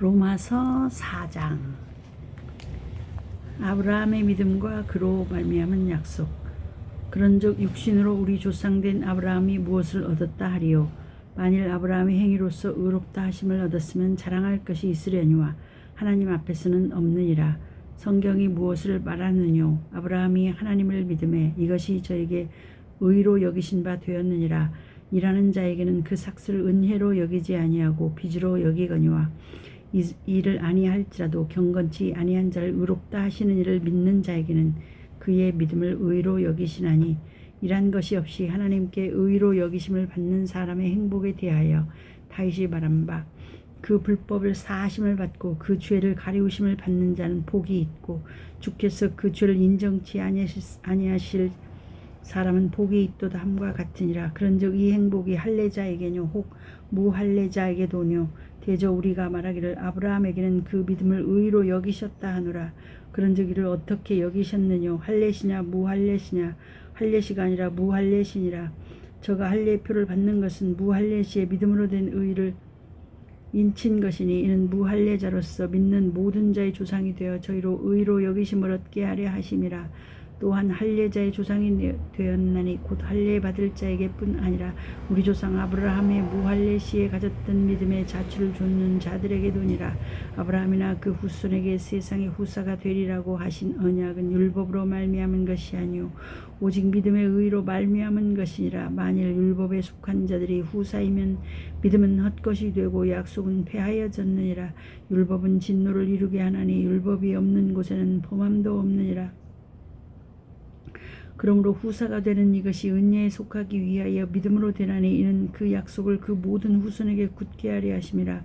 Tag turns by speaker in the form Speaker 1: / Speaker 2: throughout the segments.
Speaker 1: 로마서 4장. 아브라함의 믿음과 그로 말미암은 약속. 그런즉 육신으로 우리 조상된 아브라함이 무엇을 얻었다 하리요. 만일 아브라함의 행위로서 의롭다 하심을 얻었으면 자랑할 것이 있으려니와 하나님 앞에서는 없느니라. 성경이 무엇을 말하느뇨. 아브라함이 하나님을 믿음에 이것이 저에게 의로 여기신 바 되었느니라. 일하는 자에게는 그 삭슬 은혜로 여기지 아니하고 빚으로 여기거니와 이를 아니할지라도 경건치 아니한 자를 의롭다 하시는 이를 믿는 자에게는 그의 믿음을 의로 여기시나니, 이란 것이 없이 하나님께 의로 여기심을 받는 사람의 행복에 대하여 다윗이 말한 바, 그 불법을 사하심을 받고 그 죄를 가리우심을 받는 자는 복이 있고 주께서 그 죄를 인정치 아니하실 사람은 복이 있도다 함과 같으니라. 그런즉 이 행복이 할례자에게뇨 혹 무할례자에게도뇨. 대저 우리가 말하기를 아브라함에게는 그 믿음을 의로 여기셨다 하노라. 그런즉 이를 어떻게 여기셨느뇨. 할례시냐 무할례시냐. 할례시가 아니라 무할례시니라. 저가 할례표를 받는 것은 무할례시의 믿음으로 된 의를 인친 것이니, 이는 무할례자로서 믿는 모든 자의 조상이 되어 저희로 의로 여기심을 얻게 하려 하심이라. 또한 할례자의 조상이 되었나니 곧 할례 받을 자에게 뿐 아니라 우리 조상 아브라함의 무할례 시에 가졌던 믿음의 자취를 좇는 자들에게도니라. 아브라함이나 그 후손에게 세상의 후사가 되리라고 하신 언약은 율법으로 말미암은 것이 아니요 오직 믿음의 의로 말미암은 것이니라. 만일 율법에 속한 자들이 후사이면 믿음은 헛것이 되고 약속은 폐하여졌느니라. 율법은 진노를 이루게 하나니 율법이 없는 곳에는 범함도 없느니라. 그러므로 후사가 되는 이것이 은혜에 속하기 위하여 믿음으로 되나니, 이는 그 약속을 그 모든 후손에게 굳게 하려 하심이라.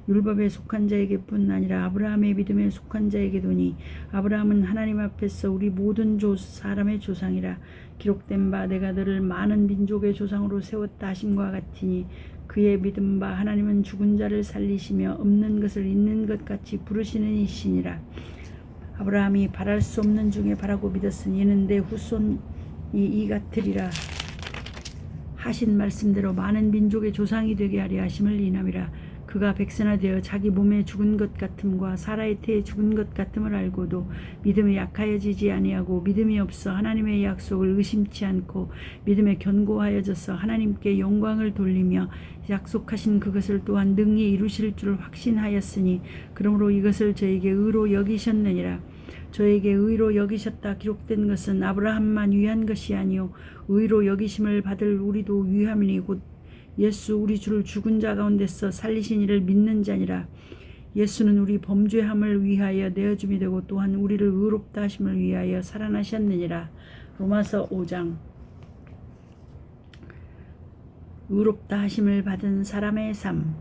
Speaker 1: 율법에 속한 자에게 뿐 아니라 아브라함의 믿음에 속한 자에게도니, 아브라함은 하나님 앞에서 우리 모든 사람의 조상이라. 기록된 바 내가 너를 많은 민족의 조상으로 세웠다 하심과 같으니, 그의 믿음 바 하나님은 죽은 자를 살리시며 없는 것을 있는 것 같이 부르시는 이시니라. 아브라함이 바랄 수 없는 중에 바라고 믿었으니 이는 내 후손이 이 같으리라 하신 말씀대로 많은 민족의 조상이 되게 하려 하심을 인함이라. 그가 백선화되어 자기 몸에 죽은 것 같음과 사라의 태에 죽은 것 같음을 알고도 믿음이 약하여지지 아니하고 믿음이 없어 하나님의 약속을 의심치 않고 믿음에 견고하여져서 하나님께 영광을 돌리며 약속하신 그것을 또한 능히 이루실 줄 확신하였으니, 그러므로 이것을 저에게 의로 여기셨느니라. 저에게 의로 여기셨다 기록된 것은 아브라함만 위한 것이 아니요 의로 여기심을 받을 우리도 위함이니, 곧 예수 우리 주를 죽은 자 가운데서 살리신 이를 믿는 자니라. 예수는 우리 범죄함을 위하여 내어줌이 되고 또한 우리를 의롭다 하심을 위하여 살아나셨느니라. 로마서 5장. 의롭다 하심을 받은 사람의 삶.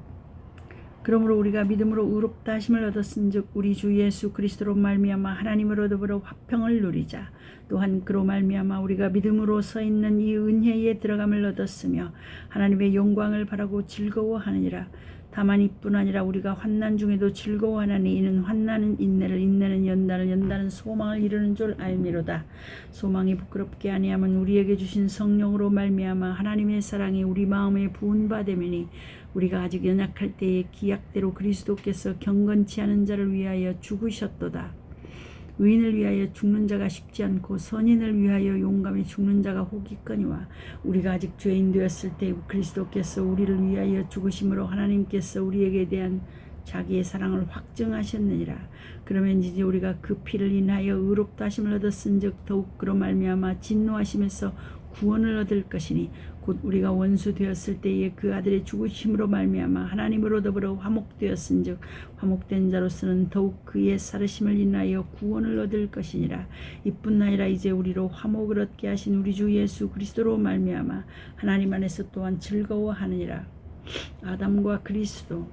Speaker 1: 그러므로 우리가 믿음으로 의롭다 하심을 얻었은즉 우리 주 예수 그리스도로 말미암아 하나님으로 더불어 화평을 누리자. 또한 그로 말미암아 우리가 믿음으로 서 있는 이 은혜에 들어감을 얻었으며 하나님의 영광을 바라고 즐거워하느니라. 다만 이뿐 아니라 우리가 환난 중에도 즐거워하나니, 이는 환난은 인내를, 인내는 연단을, 연단은 소망을 이루는 줄 알미로다. 소망이 부끄럽게 아니하면 우리에게 주신 성령으로 말미암아 하나님의 사랑이 우리 마음에 부은 바 되매니, 우리가 아직 연약할 때에 기약대로 그리스도께서 경건치 않은 자를 위하여 죽으셨도다. 의인을 위하여 죽는 자가 쉽지 않고 선인을 위하여 용감히 죽는 자가 혹 있거니와, 우리가 아직 죄인 되었을 때 그리스도께서 우리를 위하여 죽으심으로 하나님께서 우리에게 대한 자기의 사랑을 확증하셨느니라. 그러면 이제 우리가 그 피를 인하여 의롭다 하심을 얻었은즉 더욱 그로 말미암아 진노하심에서 구원을 얻을 것이니, 곧 우리가 원수 되었을 때에 그 아들의 죽으심으로 말미암아 하나님으로 더불어 화목되었은즉 화목된 자로서는 더욱 그의 살으심을 인하여 구원을 얻을 것이니라. 이뿐 아니라 이제 우리로 화목을 얻게 하신 우리 주 예수 그리스도로 말미암아 하나님 안에서 또한 즐거워하느니라. 아담과 그리스도.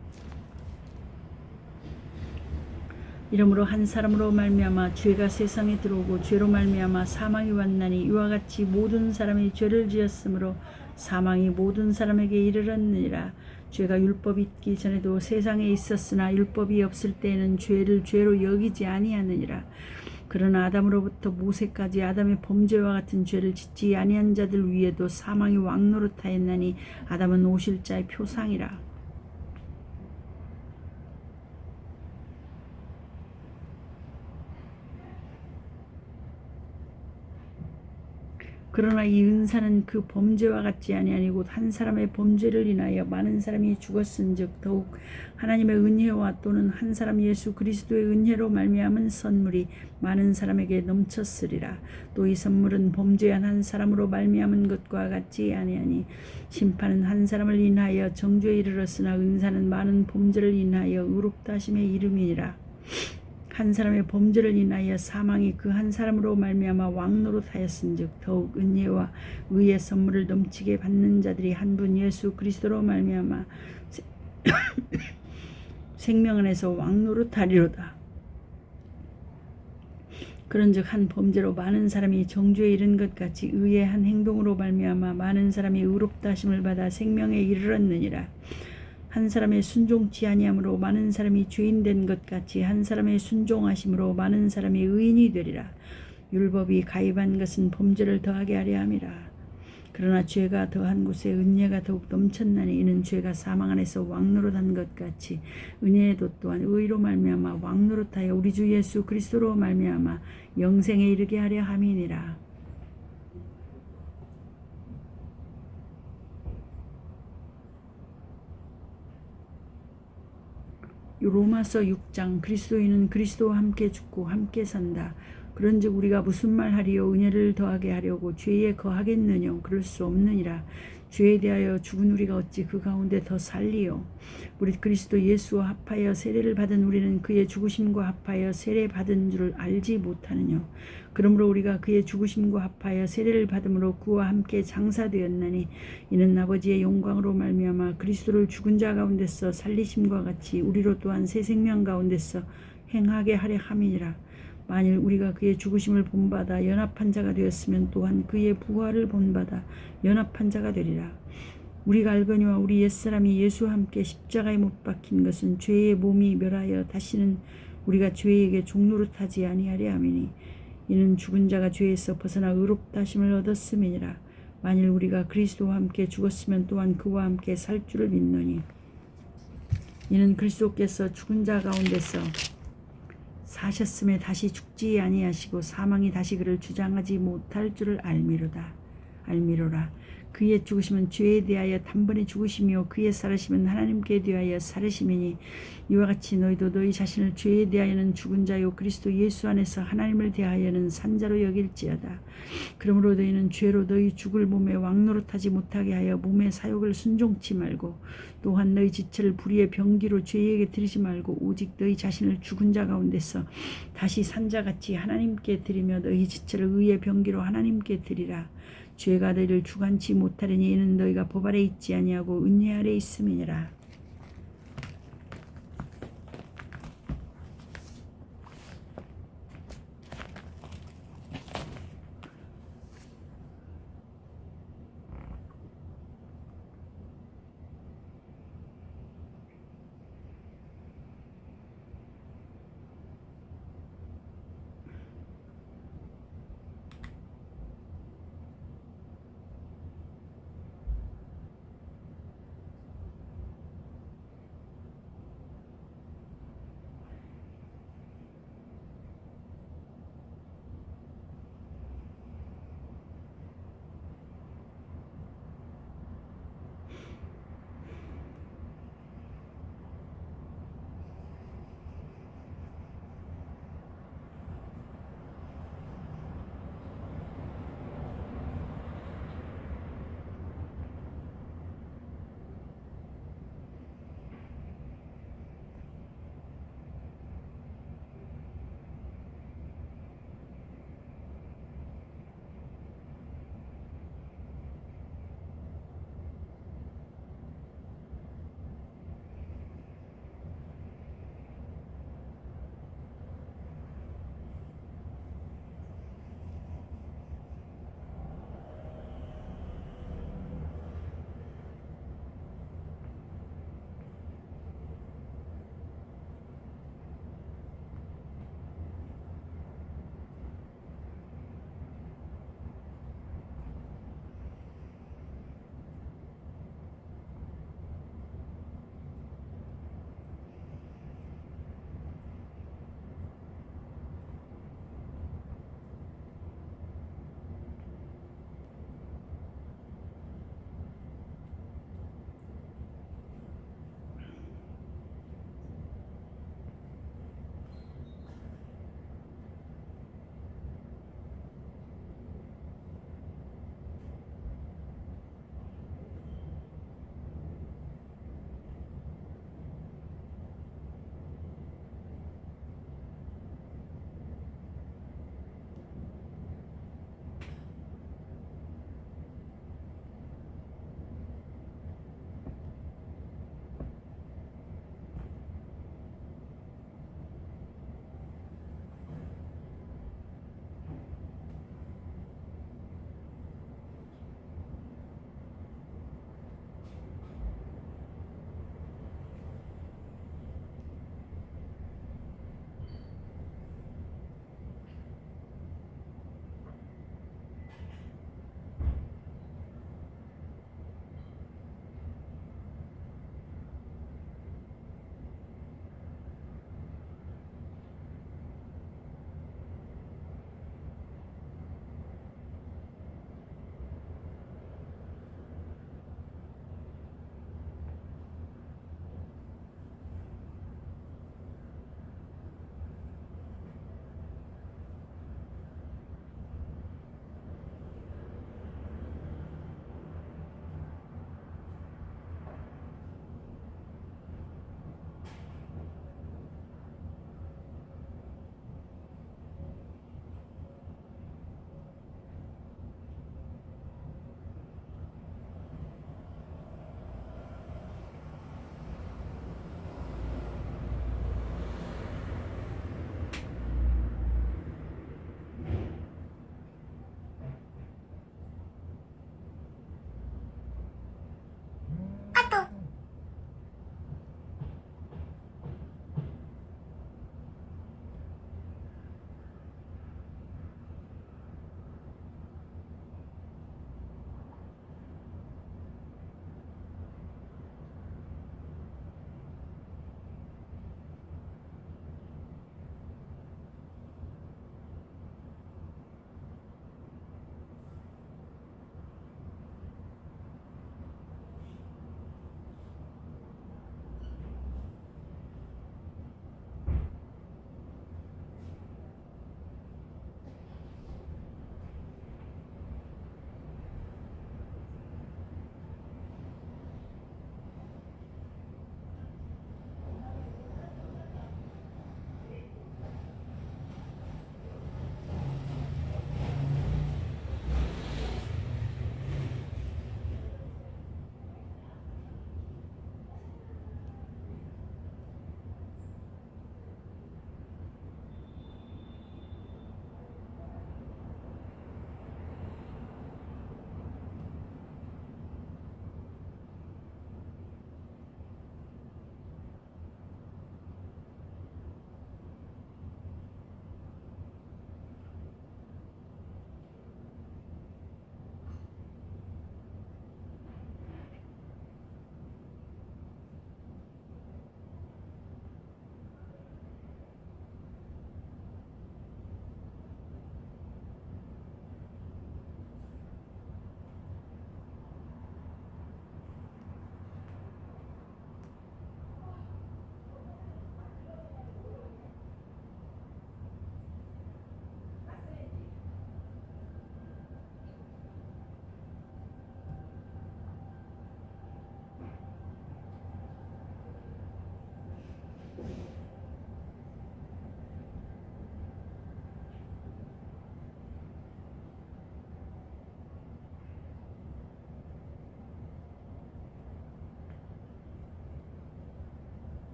Speaker 1: 이러므로 한 사람으로 말미암아 죄가 세상에 들어오고 죄로 말미암아 사망이 왔나니, 이와 같이 모든 사람이 죄를 지었으므로 사망이 모든 사람에게 이르렀느니라. 죄가 율법이 있기 전에도 세상에 있었으나 율법이 없을 때에는 죄를 죄로 여기지 아니하느니라. 그러나 아담으로부터 모세까지 아담의 범죄와 같은 죄를 짓지 아니한 자들 위에도 사망이 왕노릇하였나니, 아담은 오실 자의 표상이라. 그러나 이 은사는 그 범죄와 같지 아니하니 곧 한 사람의 범죄를 인하여 많은 사람이 죽었은즉 더욱 하나님의 은혜와 또는 한 사람 예수 그리스도의 은혜로 말미암은 선물이 많은 사람에게 넘쳤으리라. 또 이 선물은 범죄한 한 사람으로 말미암은 것과 같지 아니하니 심판은 한 사람을 인하여 정죄에 이르렀으나 은사는 많은 범죄를 인하여 의롭다 하심의 이름이니라. 한 사람의 범죄를 인하여 사망이 그 한 사람으로 말미암아 왕노릇하였은즉 더욱 은혜와 의의 선물을 넘치게 받는 자들이 한 분 예수 그리스도로 말미암아 생명 안에서 왕노릇하리로다. 그런즉 한 범죄로 많은 사람이 정죄에 이른 것 같이 의의 한 행동으로 말미암아 많은 사람이 의롭다 하심을 받아 생명에 이르렀느니라. 한 사람의 순종치 아니함으로 많은 사람이 죄인 된 것 같이 한 사람의 순종하심으로 많은 사람이 의인이 되리라. 율법이 가입한 것은 범죄를 더하게 하려 함이라. 그러나 죄가 더한 곳에 은혜가 더욱 넘쳤나니 이는 죄가 사망 안에서 왕노릇한 것 같이 은혜도 또한 의로 말미암아 왕노릇하여 우리 주 예수 그리스도로 말미암아 영생에 이르게 하려 함이니라. 로마서 6장 그리스도인은 그리스도와 함께 죽고 함께 산다. 그런즉 우리가 무슨 말하리요? 은혜를 더하게 하려고 죄에 거하겠느냐? 그럴 수 없느니라. 죄에 대하여 죽은 우리가 어찌 그 가운데 더 살리요? 우리 그리스도 예수와 합하여 세례를 받은 우리는 그의 죽으심과 합하여 세례 받은 줄을 알지 못하느냐? 그러므로 우리가 그의 죽으심과 합하여 세례를 받음으로 그와 함께 장사되었나니 이는 아버지의 영광으로 말미암아 그리스도를 죽은 자 가운데서 살리심과 같이 우리로 또한 새 생명 가운데서 행하게 하려 함이니라. 만일 우리가 그의 죽으심을 본받아 연합한 자가 되었으면 또한 그의 부활을 본받아 연합한 자가 되리라. 우리가 알거니와 우리 옛사람이 예수와 함께 십자가에 못 박힌 것은 죄의 몸이 멸하여 다시는 우리가 죄에게 종노릇하지 아니하려 함이니 이는 죽은 자가 죄에서 벗어나 의롭다 하심을 얻었음이니라. 만일 우리가 그리스도와 함께 죽었으면 또한 그와 함께 살 줄을 믿노니 이는 그리스도께서 죽은 자 가운데서 사셨음에 다시 죽지 아니하시고 사망이 다시 그를 주장하지 못할 줄을 알미로라. 그의 죽으심은 죄에 대하여 단번에 죽으심이요 그의 살으심은 하나님께 대하여 살으심이니 이와 같이 너희도 너희 자신을 죄에 대하여는 죽은 자요 그리스도 예수 안에서 하나님을 대하여는 산 자로 여길지어다. 그러므로 너희는 죄로 너희 죽을 몸에 왕노릇하지 못하게 하여 몸의 사욕을 순종치 말고 또한 너희 지체를 불의의 병기로 죄에게 드리지 말고 오직 너희 자신을 죽은 자 가운데서 다시 산 자같이 하나님께 드리며 너희 지체를 의의 병기로 하나님께 드리라. 죄가 너희를 주관치 못하리니 이는 너희가 법 아래 있지 아니하고 은혜 아래 있음이니라.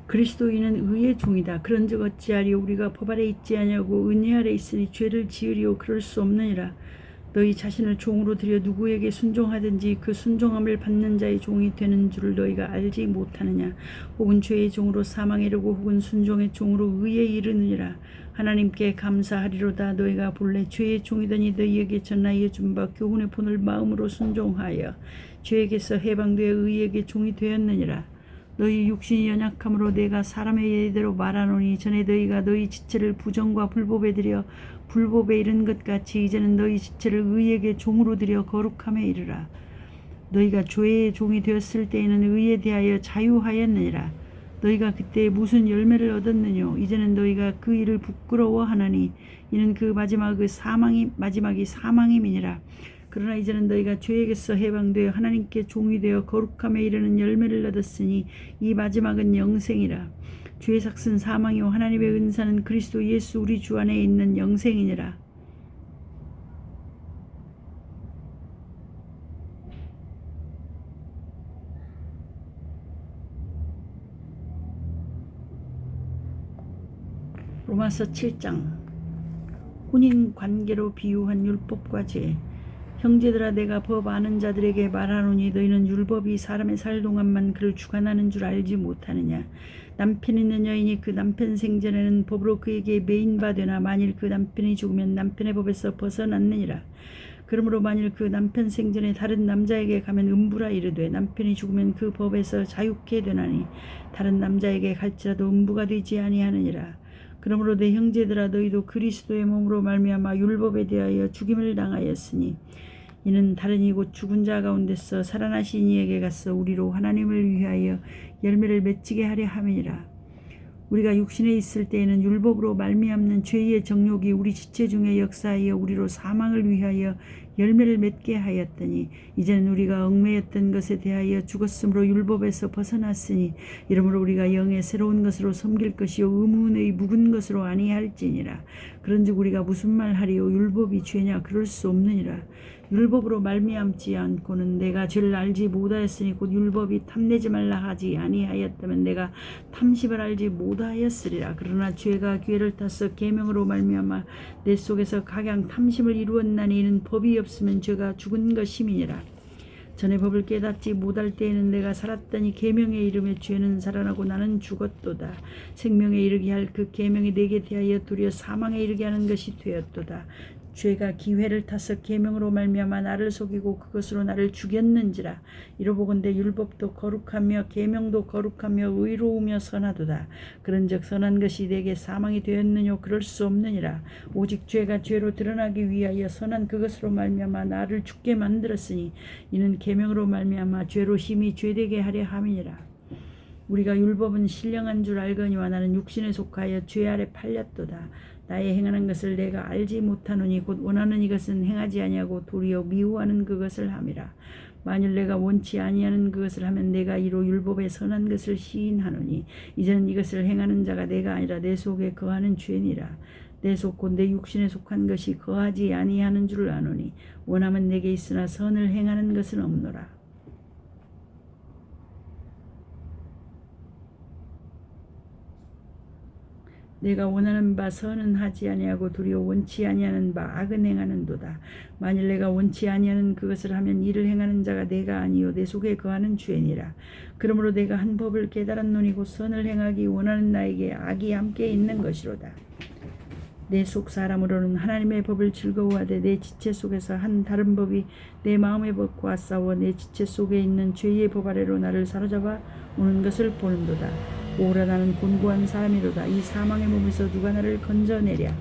Speaker 1: 그리스도인은 의의 종이다. 그런즉 어찌하리요? 우리가 법 아래 있지 아니하고 은혜 아래 있으니 죄를 지으리요? 그럴 수 없느니라. 너희 자신을 종으로 들여 누구에게 순종하든지 그 순종함을 받는 자의 종이 되는 줄을 너희가 알지 못하느냐? 혹은 죄의 종으로 사망에 이르고 혹은 순종의 종으로 의에 이르느니라. 하나님께 감사하리로다. 너희가 본래 죄의 종이더니 너희에게 전하여 준 바 교훈의 본을 마음으로 순종하여 죄에게서 해방되어 의에게 종이 되었느니라. 너희 육신이 연약함으로 내가 사람의 예대로 말하노니 전에 너희가 너희 지체를 부정과 불법에 들여 불법에 이른 것 같이 이제는 너희 지체를 의에게 종으로 들여 거룩함에 이르라. 너희가 죄의 종이 되었을 때에는 의에 대하여 자유하였느니라. 너희가 그때 무슨 열매를 얻었느뇨? 이제는 너희가 그 일을 부끄러워하나니 이는 그 마지막이 사망임이니라. 그러나 이제는 너희가 죄에게서 해방되어 하나님께 종이 되어 거룩함에 이르는 열매를 얻었으니 이 마지막은 영생이라. 죄의 삭은 사망이요 하나님의 은사는 그리스도 예수 우리 주 안에 있는 영생이니라. 로마서 7장. 혼인 관계로 비유한 율법과 죄. 형제들아, 내가 법 아는 자들에게 말하노니 너희는 율법이 사람의 살 동안만 그를 주관하는 줄 알지 못하느냐? 남편 있는 여인이 그 남편 생전에는 법으로 그에게 매인바 되나 만일 그 남편이 죽으면 남편의 법에서 벗어났느니라. 그러므로 만일 그 남편 생전에 다른 남자에게 가면 음부라 이르되 남편이 죽으면 그 법에서 자유케 되나니 다른 남자에게 갈지라도 음부가 되지 아니하느니라. 그러므로 내 형제들아, 너희도 그리스도의 몸으로 말미암아 율법에 대하여 죽임을 당하였으니 이는 다른 이곧 죽은 자 가운데서 살아나신 이에게 가서 우리로 하나님을 위하여 열매를 맺히게 하려 함이니라. 우리가 육신에 있을 때에는 율법으로 말미암는 죄의 정욕이 우리 지체 중에 역사하여 우리로 사망을 위하여 열매를 맺게 하였더니 이제는 우리가 얽매였던 것에 대하여 죽었으므로 율법에서 벗어났으니 이러므로 우리가 영의 새로운 것으로 섬길 것이요 의문의 묵은 것으로 아니할지니라. 그런즉 우리가 무슨 말하리요? 율법이 죄냐? 그럴 수 없느니라. 율법으로 말미암지 않고는 내가 죄를 알지 못하였으니 곧 율법이 탐내지 말라 하지 아니하였다면 내가 탐심을 알지 못하였으리라. 그러나 죄가 기회를 타서 계명으로 말미암아 내 속에서 각양 탐심을 이루었나니 이는 법이 없으면 죄가 죽은 것임이니라. 전에 법을 깨닫지 못할 때에는 내가 살았더니 계명에 이름에 죄는 살아나고 나는 죽었도다. 생명에 이르게 할 그 계명이 내게 대하여 도리어 사망에 이르게 하는 것이 되었도다. 죄가 기회를 타서 계명으로 말미암아 나를 속이고 그것으로 나를 죽였는지라. 이로보건대 율법도 거룩하며 계명도 거룩하며 의로우며 선하도다. 그런즉 선한 것이 내게 사망이 되었느뇨? 그럴 수 없느니라. 오직 죄가 죄로 드러나기 위하여 선한 그것으로 말미암아 나를 죽게 만들었으니 이는 계명으로 말미암아 죄로 심히 죄되게 하려 함이니라. 우리가 율법은 신령한 줄 알거니와 나는 육신에 속하여 죄 아래 팔렸도다. 나의 행하는 것을 내가 알지 못하노니 곧 원하는 이것은 행하지 아니하고 도리어 미워하는 그것을 함이라. 만일 내가 원치 아니하는 그것을 하면 내가 이로 율법의 선한 것을 시인하노니 이제는 이것을 행하는 자가 내가 아니라 내 속에 거하는 죄니라. 내 속 곧 내 육신에 속한 것이 거하지 아니하는 줄을 아노니 원함은 내게 있으나 선을 행하는 것은 없노라. 내가 원하는 바 선은 하지 아니하고 도리어 원치 아니하는 바 악은 행하는도다. 만일 내가 원치 아니하는 그것을 하면 이를 행하는 자가 내가 아니요 내 속에 거하는 죄니라. 그러므로 내가 한 법을 깨달았노니 곧 선을 행하기 원하는 나에게 악이 함께 있는 것이로다. 내 속 사람으로는 하나님의 법을 즐거워하되 내 지체 속에서 한 다른 법이 내 마음의 법과 싸워 내 지체 속에 있는 죄의 법 아래로 나를 사로잡아 오는 것을 보는도다. 오라, 나는 곤고한 사람이로다. 이 사망의 몸에서 누가 나를 건져내랴.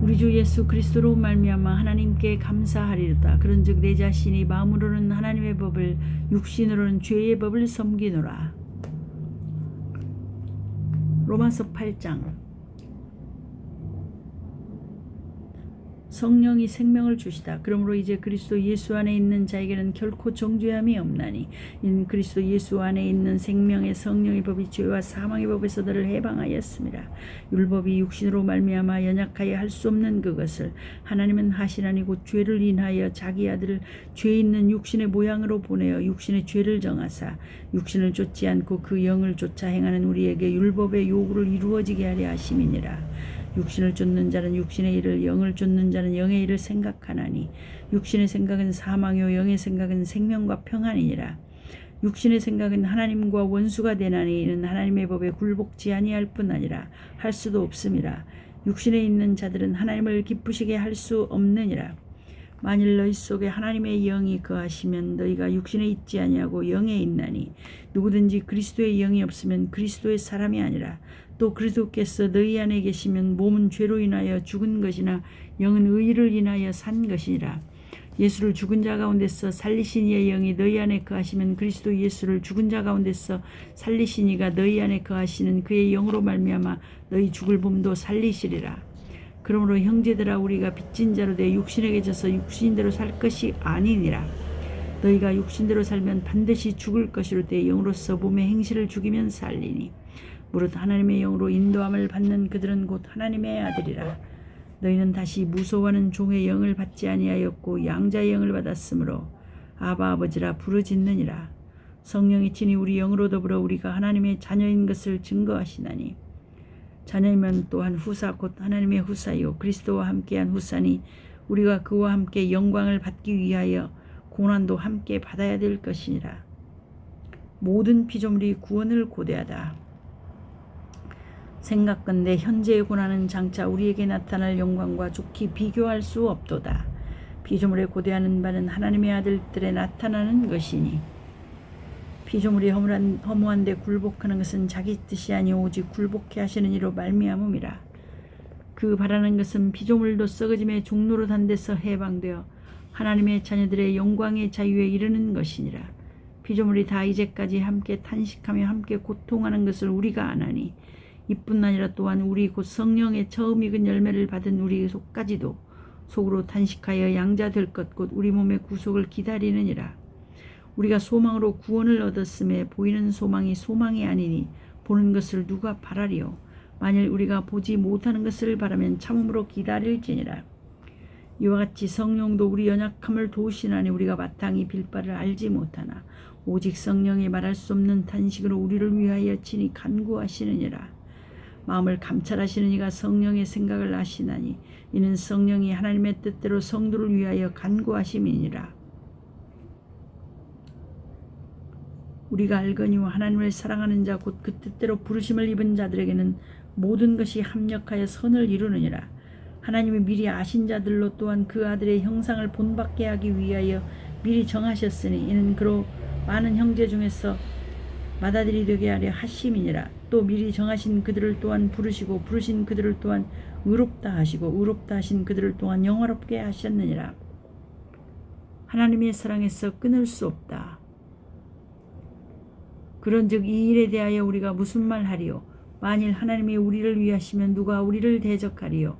Speaker 1: 우리 주 예수 그리스도로 말미암아 하나님께 감사하리로다. 그런즉 내 자신이 마음으로는 하나님의 법을 육신으로는 죄의 법을 섬기노라. 로마서 8장. 성령이 생명을 주시다. 그러므로 이제 그리스도 예수 안에 있는 자에게는 결코 정죄함이 없나니 이는 그리스도 예수 안에 있는 생명의 성령의 법이 죄와 사망의 법에서 너를 해방하였습니다. 율법이 육신으로 말미암아 연약하여 할 수 없는 그것을 하나님은 하시나니 곧 죄를 인하여 자기 아들을 죄 있는 육신의 모양으로 보내어 육신의 죄를 정하사 육신을 쫓지 않고 그 영을 쫓아 행하는 우리에게 율법의 요구를 이루어지게 하려 하심이니라. 육신을 쫓는 자는 육신의 일을, 영을 쫓는 자는 영의 일을 생각하나니 육신의 생각은 사망이요 영의 생각은 생명과 평안이니라. 육신의 생각은 하나님과 원수가 되나니 이는 하나님의 법에 굴복지 아니할 뿐 아니라 할 수도 없음이라. 육신에 있는 자들은 하나님을 기쁘시게 할 수 없느니라. 만일 너희 속에 하나님의 영이 거하시면 너희가 육신에 있지 아니하고 영에 있나니 누구든지 그리스도의 영이 없으면 그리스도의 사람이 아니라. 또 그리스도께서 너희 안에 계시면 몸은 죄로 인하여 죽은 것이나 영은 의를 인하여 산 것이니라. 예수를 죽은 자 가운데서 살리신 이의 영이 너희 안에 거하시면 그리스도 예수를 죽은 자 가운데서 살리신 이가 너희 안에 거하시는 그의 영으로 말미암아 너희 죽을 몸도 살리시리라. 그러므로 형제들아 우리가 빚진 자로 돼 육신에게 져서 육신대로 살 것이 아니니라. 너희가 육신대로 살면 반드시 죽을 것이로되 영으로서 몸의 행실을 죽이면 살리니 무릇 하나님의 영으로 인도함을 받는 그들은 곧 하나님의 아들이라. 너희는 다시 무소하는 종의 영을 받지 아니하였고 양자의 영을 받았으므로 아바 아버지라 부르짖느니라. 성령이 친히 우리 영으로 더불어 우리가 하나님의 자녀인 것을 증거하시나니 자녀이면 또한 후사 곧 하나님의 후사요 그리스도와 함께한 후사니 우리가 그와 함께 영광을 받기 위하여 고난도 함께 받아야 될 것이니라. 모든 피조물이 구원을 고대하다. 생각건대 현재의 고난은 장차 우리에게 나타날 영광과 좋게 비교할 수 없도다. 피조물의 고대하는 바는 하나님의 아들들에 나타나는 것이니 피조물이 허무한 데 굴복하는 것은 자기 뜻이 아니오 오직 굴복해 하시는 이로 말미암음이라. 그 바라는 것은 피조물도 썩어짐의 종노릇한 데서 해방되어 하나님의 자녀들의 영광의 자유에 이르는 것이니라. 피조물이 다 이제까지 함께 탄식하며 함께 고통하는 것을 우리가 아나니 이뿐 아니라 또한 우리 곧 성령의 처음 익은 열매를 받은 우리 속까지도 속으로 탄식하여 양자 될 것 곧 우리 몸의 구속을 기다리느니라. 우리가 소망으로 구원을 얻었음에 보이는 소망이 소망이 아니니 보는 것을 누가 바라리요. 만일 우리가 보지 못하는 것을 바라면 참음으로 기다릴지니라. 이와 같이 성령도 우리 연약함을 도우시나니 우리가 마땅히 빌 바를 알지 못하나 오직 성령이 말할 수 없는 탄식으로 우리를 위하여 친히 간구하시느니라. 마음을 감찰하시는 이가 성령의 생각을 아시나니 이는 성령이 하나님의 뜻대로 성도를 위하여 간구하심이니라. 우리가 알거니와 하나님을 사랑하는 자 곧 그 뜻대로 부르심을 입은 자들에게는 모든 것이 합력하여 선을 이루느니라. 하나님이 미리 아신 자들로 또한 그 아들의 형상을 본받게 하기 위하여 미리 정하셨으니 이는 그로 많은 형제 중에서 맏아들이 되게 하려 하심이니라. 또 미리 정하신 그들을 또한 부르시고 부르신 그들을 또한 의롭다 하시고 의롭다 하신 그들을 또한 영화롭게 하셨느니라. 하나님의 사랑에서 끊을 수 없다. 그런즉 이 일에 대하여 우리가 무슨 말 하리요? 만일 하나님이 우리를 위하시면 누가 우리를 대적하리요?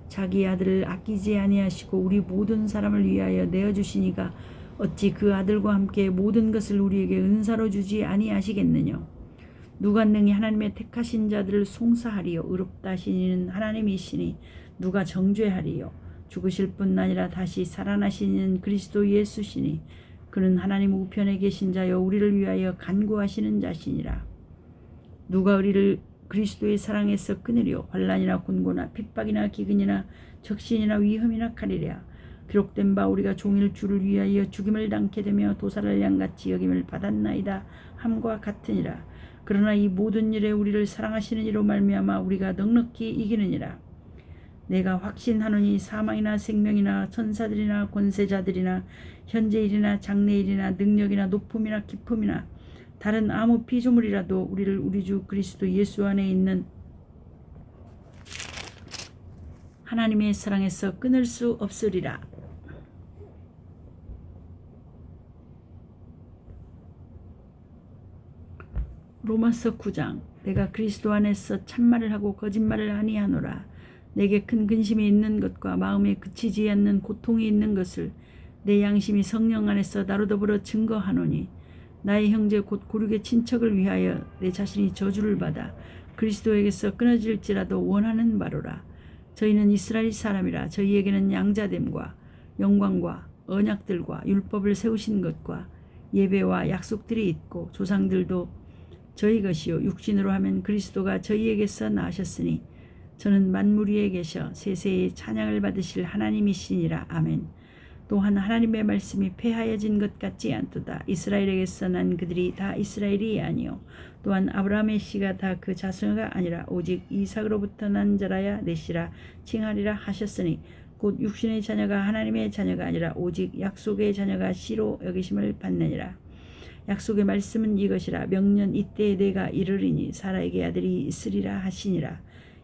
Speaker 1: 자기 아들을 아끼지 아니하시고 우리 모든 사람을 위하여 내어주시니가 어찌 그 아들과 함께 모든 것을 우리에게 은사로 주지 아니하시겠느냐? 누가 능히 하나님의 택하신 자들을 송사하리요? 의롭다 하신 이는 하나님이시니 누가 정죄하리요? 죽으실 뿐 아니라 다시 살아나신 이는 그리스도 예수시니 그는 하나님 우편에 계신 자여 우리를 위하여 간구하시는 자시니라. 누가 우리를 그리스도의 사랑에서 끊으리요? 환난이나 곤고나 핍박이나 기근이나 적신이나 위험이나 칼이랴. 기록된 바 우리가 종일 주를 위하여 죽임을 당케 되며 도살을 양같이 여김을 받았나이다 함과 같으니라. 그러나 이 모든 일에 우리를 사랑하시는 이로 말미암아 우리가 넉넉히 이기느니라. 내가 확신하노니 사망이나 생명이나 천사들이나 권세자들이나 현재일이나 장래일이나 능력이나 높음이나 깊음이나 다른 아무 피조물이라도 우리를 우리 주 그리스도 예수 안에 있는 하나님의 사랑에서 끊을 수 없으리라. 로마서 9장. 내가 그리스도 안에서 참말을 하고 거짓말을 아니하노라. 내게 큰 근심이 있는 것과 마음에 그치지 않는 고통이 있는 것을 내 양심이 성령 안에서 나로 더불어 증거하노니 나의 형제 곧 고륙의 친척을 위하여 내 자신이 저주를 받아 그리스도에게서 끊어질지라도 원하는 바로라. 저희는 이스라엘 사람이라 저희에게는 양자됨과 영광과 언약들과 율법을 세우신 것과 예배와 약속들이 있고 조상들도 저희 것이요 육신으로 하면 그리스도가 저희에게서 나으셨으니 저는 만물 위에 계셔 세세의 찬양을 받으실 하나님이시니라. 아멘. 또한 하나님의 말씀이 폐하여진 것 같지 않도다. 이스라엘에게서 난 그들이 다 이스라엘이 아니요 또한 아브라함의 씨가 다 그 자손가 아니라 오직 이삭으로부터 난 자라야 내 씨라 칭하리라 하셨으니 곧 육신의 자녀가 하나님의 자녀가 아니라 오직 약속의 자녀가 씨로 여기심을 받느니라. 약속의 말씀은 이것이라. 명년 이때에 내가 이르리니 사라에게 아들이 있으리라 하시니라.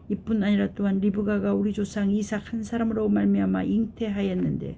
Speaker 1: 이뿐 아니라 또한 리브가가 우리 조상 이삭 한 사람으로 말미암아 잉태하였는데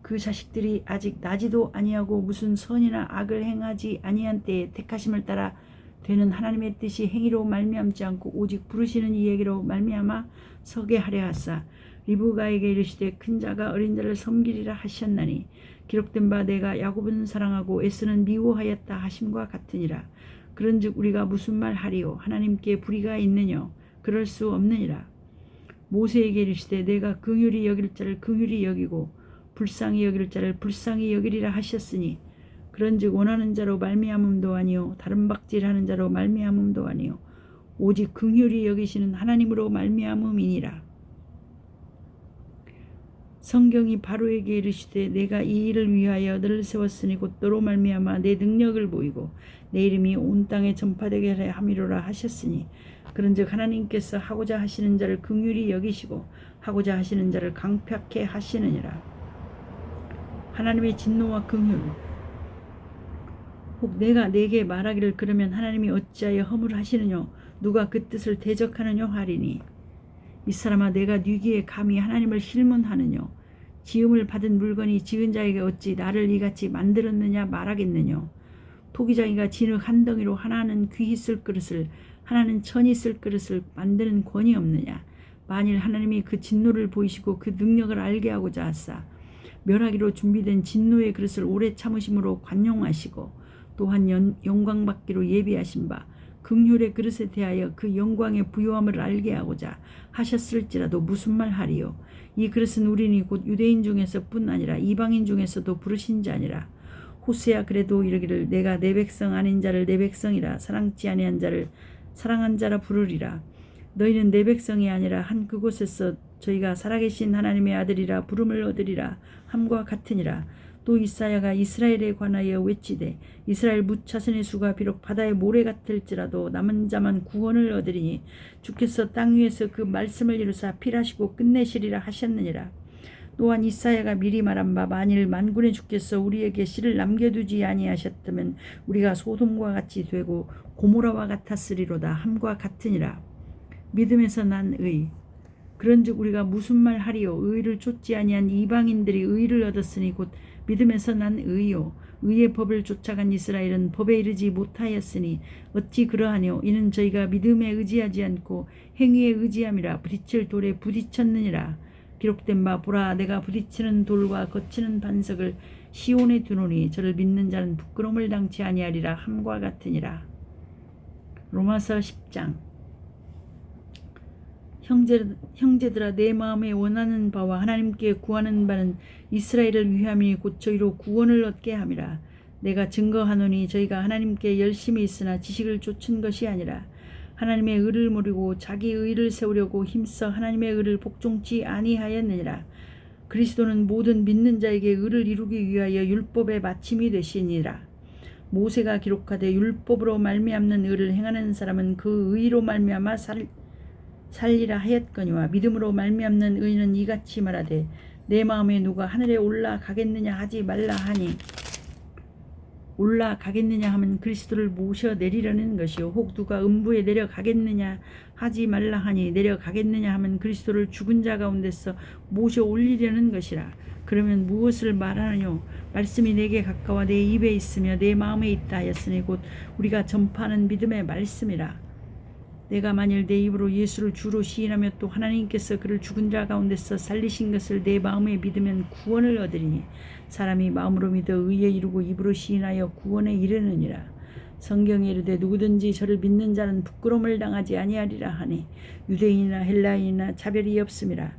Speaker 1: 그 자식들이 아직 나지도 아니하고 무슨 선이나 악을 행하지 아니한 때에 택하심을 따라 되는 하나님의 뜻이 행위로 말미암지 않고 오직 부르시는 이에게로 말미암아 서게 하려 하사 리브가에게 이르시되 큰 자가 어린 자를 섬기리라 하셨나니 기록된 바 내가 야곱은 사랑하고 에서는 미워하였다 하심과 같으니라. 그런즉 우리가 무슨 말 하리요 하나님께 불의가 있느뇨 그럴 수 없느니라. 모세에게 이르시되 내가 긍휼히 여길 자를 긍휼히 여기고 불쌍히 여길 자를 불쌍히 여기리라 하셨으니 그런즉 원하는 자로 말미암음도 아니요 다른 박질하는 자로 말미암음도 아니요 오직 긍휼히 여기시는 하나님으로 말미암음이니라. 성경이 바로에게 이르시되 내가 이 일을 위하여 너를 세웠으니 곧 너로 말미암아 내 능력을 보이고 내 이름이 온 땅에 전파되게 하려 함이로라 하셨으니 그런즉 하나님께서 하고자 하시는 자를 긍휼히 여기시고 하고자 하시는 자를 강팍해 하시느니라. 하나님의 진노와 긍휼. 혹 내가 네게 말하기를 그러면 하나님이 어찌하여 허물하시느뇨 누가 그 뜻을 대적하느뇨 하리니 이 사람아 내가 네기에 감히 하나님을 실문하느뇨 지음을 받은 물건이 지은 자에게 어찌 나를 이같이 만들었느냐 말하겠느뇨 토기장이가 진흙 한 덩이로 하나는 귀히 쓸 그릇을 하나는 천이 쓸 그릇을 만드는 권이 없느냐. 만일 하나님이 그 진노를 보이시고 그 능력을 알게 하고자 하사 멸하기로 준비된 진노의 그릇을 오래 참으심으로 관용하시고 또한 영광 받기로 예비하신 바 긍휼의 그릇에 대하여 그 영광의 부요함을 알게 하고자 하셨을지라도 무슨 말 하리요. 이 그릇은 우리니 곧 유대인 중에서뿐 아니라 이방인 중에서도 부르신 자니라. 호세야 그래도 이르기를 내가 내 백성 아닌 자를 내 백성이라 사랑치 아니한 자를 사랑한 자라 부르리라. 너희는 내 백성이 아니라 한 그곳에서 저희가 살아계신 하나님의 아들이라 부름을 얻으리라 함과 같으니라. 또 이사야가 이스라엘에 관하여 외치되 이스라엘 무차선의 수가 비록 바다의 모래 같을지라도 남은 자만 구원을 얻으리니 주께서 땅 위에서 그 말씀을 이루사 필하시고 끝내시리라 하셨느니라. 또한 이사야가 미리 말한 바 만일 만군의 주께서 우리에게 씨를 남겨두지 아니하셨다면 우리가 소돔과 같이 되고 고모라와 같았으리로다 함과 같으니라. 믿음에서 난 의. 그런즉 우리가 무슨 말 하리요. 의를 쫓지 아니한 이방인들이 의를 얻었으니 곧 믿음에서 난 의요. 의의 법을 쫓아간 이스라엘은 법에 이르지 못하였으니 어찌 그러하뇨. 이는 저희가 믿음에 의지하지 않고 행위에 의지함이라 부딪힐 돌에 부딪혔느니라. 기록된 바 보라 내가 부딪히는 돌과 거치는 반석을 시온에 두노니 저를 믿는 자는 부끄러움을 당치 아니하리라 함과 같으니라. 로마서 10장. 형제들아 내 마음에 원하는 바와 하나님께 구하는 바는 이스라엘을 위함이니 곧 저희로 구원을 얻게 함이라. 내가 증거하노니 저희가 하나님께 열심히 있으나 지식을 쫓은 것이 아니라 하나님의 의를 모르고 자기 의를 세우려고 힘써 하나님의 의를 복종치 아니하였느니라. 그리스도는 모든 믿는 자에게 의를 이루기 위하여 율법의 마침이 되시니라. 모세가 기록하되 율법으로 말미암는 의를 행하는 사람은 그 의로 말미암아 살리라 하였거니와 믿음으로 말미암는 의는 이같이 말하되 내 마음에 누가 하늘에 올라가겠느냐 하지 말라 하니 올라가겠느냐 하면 그리스도를 모셔 내리려는 것이요 혹 누가 음부에 내려가겠느냐 하지 말라 하니 내려가겠느냐 하면 그리스도를 죽은 자 가운데서 모셔 올리려는 것이라. 그러면 무엇을 말하느뇨. 말씀이 내게 가까워 내 입에 있으며 내 마음에 있다 하였으니 곧 우리가 전파하는 믿음의 말씀이라. 내가 만일 내 입으로 예수를 주로 시인하며 또 하나님께서 그를 죽은 자 가운데서 살리신 것을 내 마음에 믿으면 구원을 얻으리니 사람이 마음으로 믿어 의에 이르고 입으로 시인하여 구원에 이르느니라. 성경에 이르되 누구든지 저를 믿는 자는 부끄러움을 당하지 아니하리라 하니 유대인이나 헬라인이나 차별이 없음이라.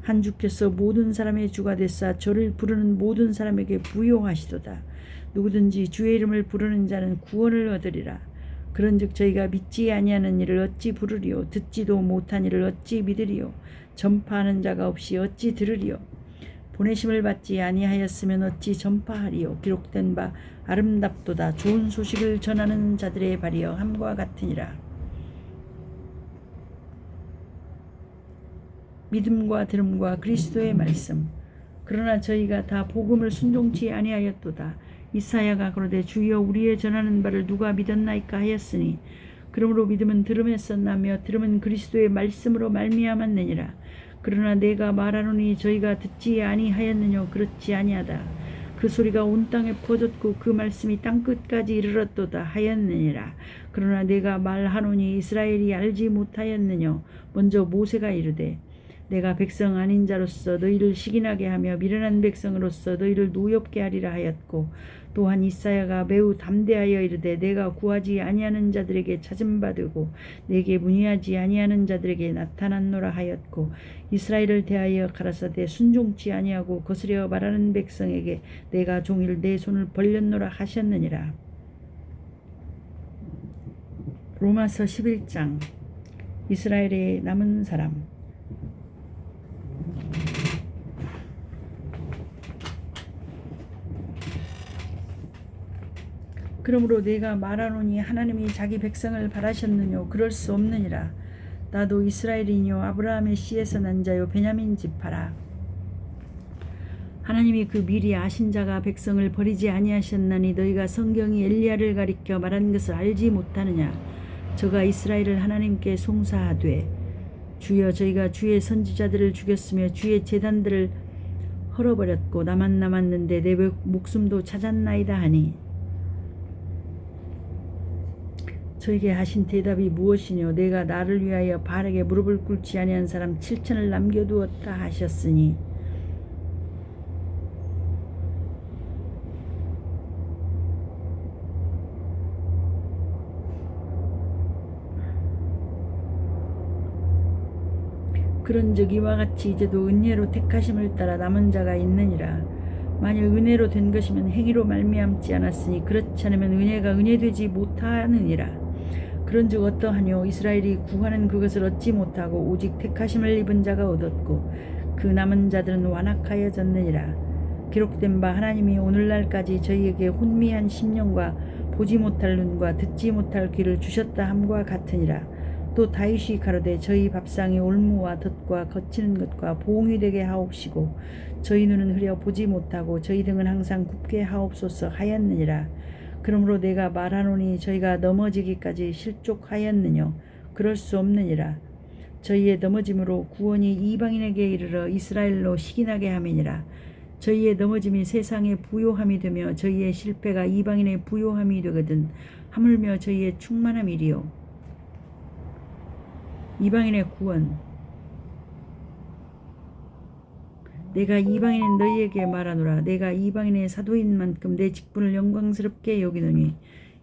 Speaker 1: 한 주께서 모든 사람의 주가 되사 저를 부르는 모든 사람에게 부요하시도다. 누구든지 주의 이름을 부르는 자는 구원을 얻으리라. 그런즉 저희가 믿지 아니하는 일을 어찌 부르리요 듣지도 못한 일을 어찌 믿으리요 전파하는 자가 없이 어찌 들으리요 보내심을 받지 아니하였으면 어찌 전파하리요 기록된 바 아름답도다 좋은 소식을 전하는 자들의 발이여 함과 같으니라. 믿음과 들음과 그리스도의 말씀. 그러나 저희가 다 복음을 순종치 아니하였도다. 이사야가 그러되 주여 우리의 전하는 바를 누가 믿었나이까 하였으니 그러므로 믿음은 들음에서 나며 들음은 그리스도의 말씀으로 말미암았느니라. 그러나 내가 말하노니 저희가 듣지 아니하였느뇨 그렇지 아니하다. 그 소리가 온 땅에 퍼졌고 그 말씀이 땅끝까지 이르렀도다 하였느니라. 그러나 내가 말하노니 이스라엘이 알지 못하였느뇨. 먼저 모세가 이르되 내가 백성 아닌 자로서 너희를 시기나게 하며 미련한 백성으로서 너희를 노엽게 하리라 하였고 또한 이사야가 매우 담대하여 이르되 내가 구하지 아니하는 자들에게 찾음받고 내게 문의하지 아니하는 자들에게 나타났노라 하였고 이스라엘을 대하여 가라사대 순종치 아니하고 거스려 말하는 백성에게 내가 종일 내 손을 벌렸노라 하셨느니라. 로마서 11장. 이스라엘의 남은 사람. 그러므로 내가 말하노니 하나님이 자기 백성을 바라셨느뇨 그럴 수 없느니라. 나도 이스라엘이뇨 아브라함의 씨에서 난 자요 베냐민 지파라. 하나님이 그 미리 아신 자가 백성을 버리지 아니하셨나니 너희가 성경이 엘리야를 가리켜 말한 것을 알지 못하느냐. 저가 이스라엘을 하나님께 송사하되 주여 저희가 주의 선지자들을 죽였으며 주의 제단들을 헐어버렸고 나만 남았는데 내 목숨도 찾았나이다 하니 저에게 하신 대답이 무엇이뇨. 내가 나를 위하여 바알에게 무릎을 꿇지 아니한 사람 7천을 남겨두었다 하셨으니 그런즉 이와 같이 이제도 은혜로 택하심을 따라 남은 자가 있느니라. 만일 은혜로 된 것이면 행위로 말미암지 않았으니 그렇지 않으면 은혜가 은혜되지 못하느니라. 그런즉 어떠하뇨. 이스라엘이 구하는 그것을 얻지 못하고 오직 택하심을 입은 자가 얻었고 그 남은 자들은 완악하여졌느니라. 기록된 바 하나님이 오늘날까지 저희에게 혼미한 심령과 보지 못할 눈과 듣지 못할 귀를 주셨다 함과 같으니라. 또 다윗이 가로되 저희 밥상이 올무와 덫과 거치는 것과 보응이 되게 하옵시고 저희 눈은 흐려 보지 못하고 저희 등은 항상 굽게 하옵소서 하였느니라. 그러므로 내가 말하노니 저희가 넘어지기까지 실족하였느뇨 그럴 수 없느니라. 저희의 넘어짐으로 구원이 이방인에게 이르러 이스라엘로 시기나게 함이니라. 저희의 넘어짐이 세상의 부요함이 되며 저희의 실패가 이방인의 부요함이 되거든 하물며 저희의 충만함이리요. 이방인의 구원. 내가 이방인인 너희에게 말하노라. 내가 이방인의 사도인 만큼 내 직분을 영광스럽게 여기노니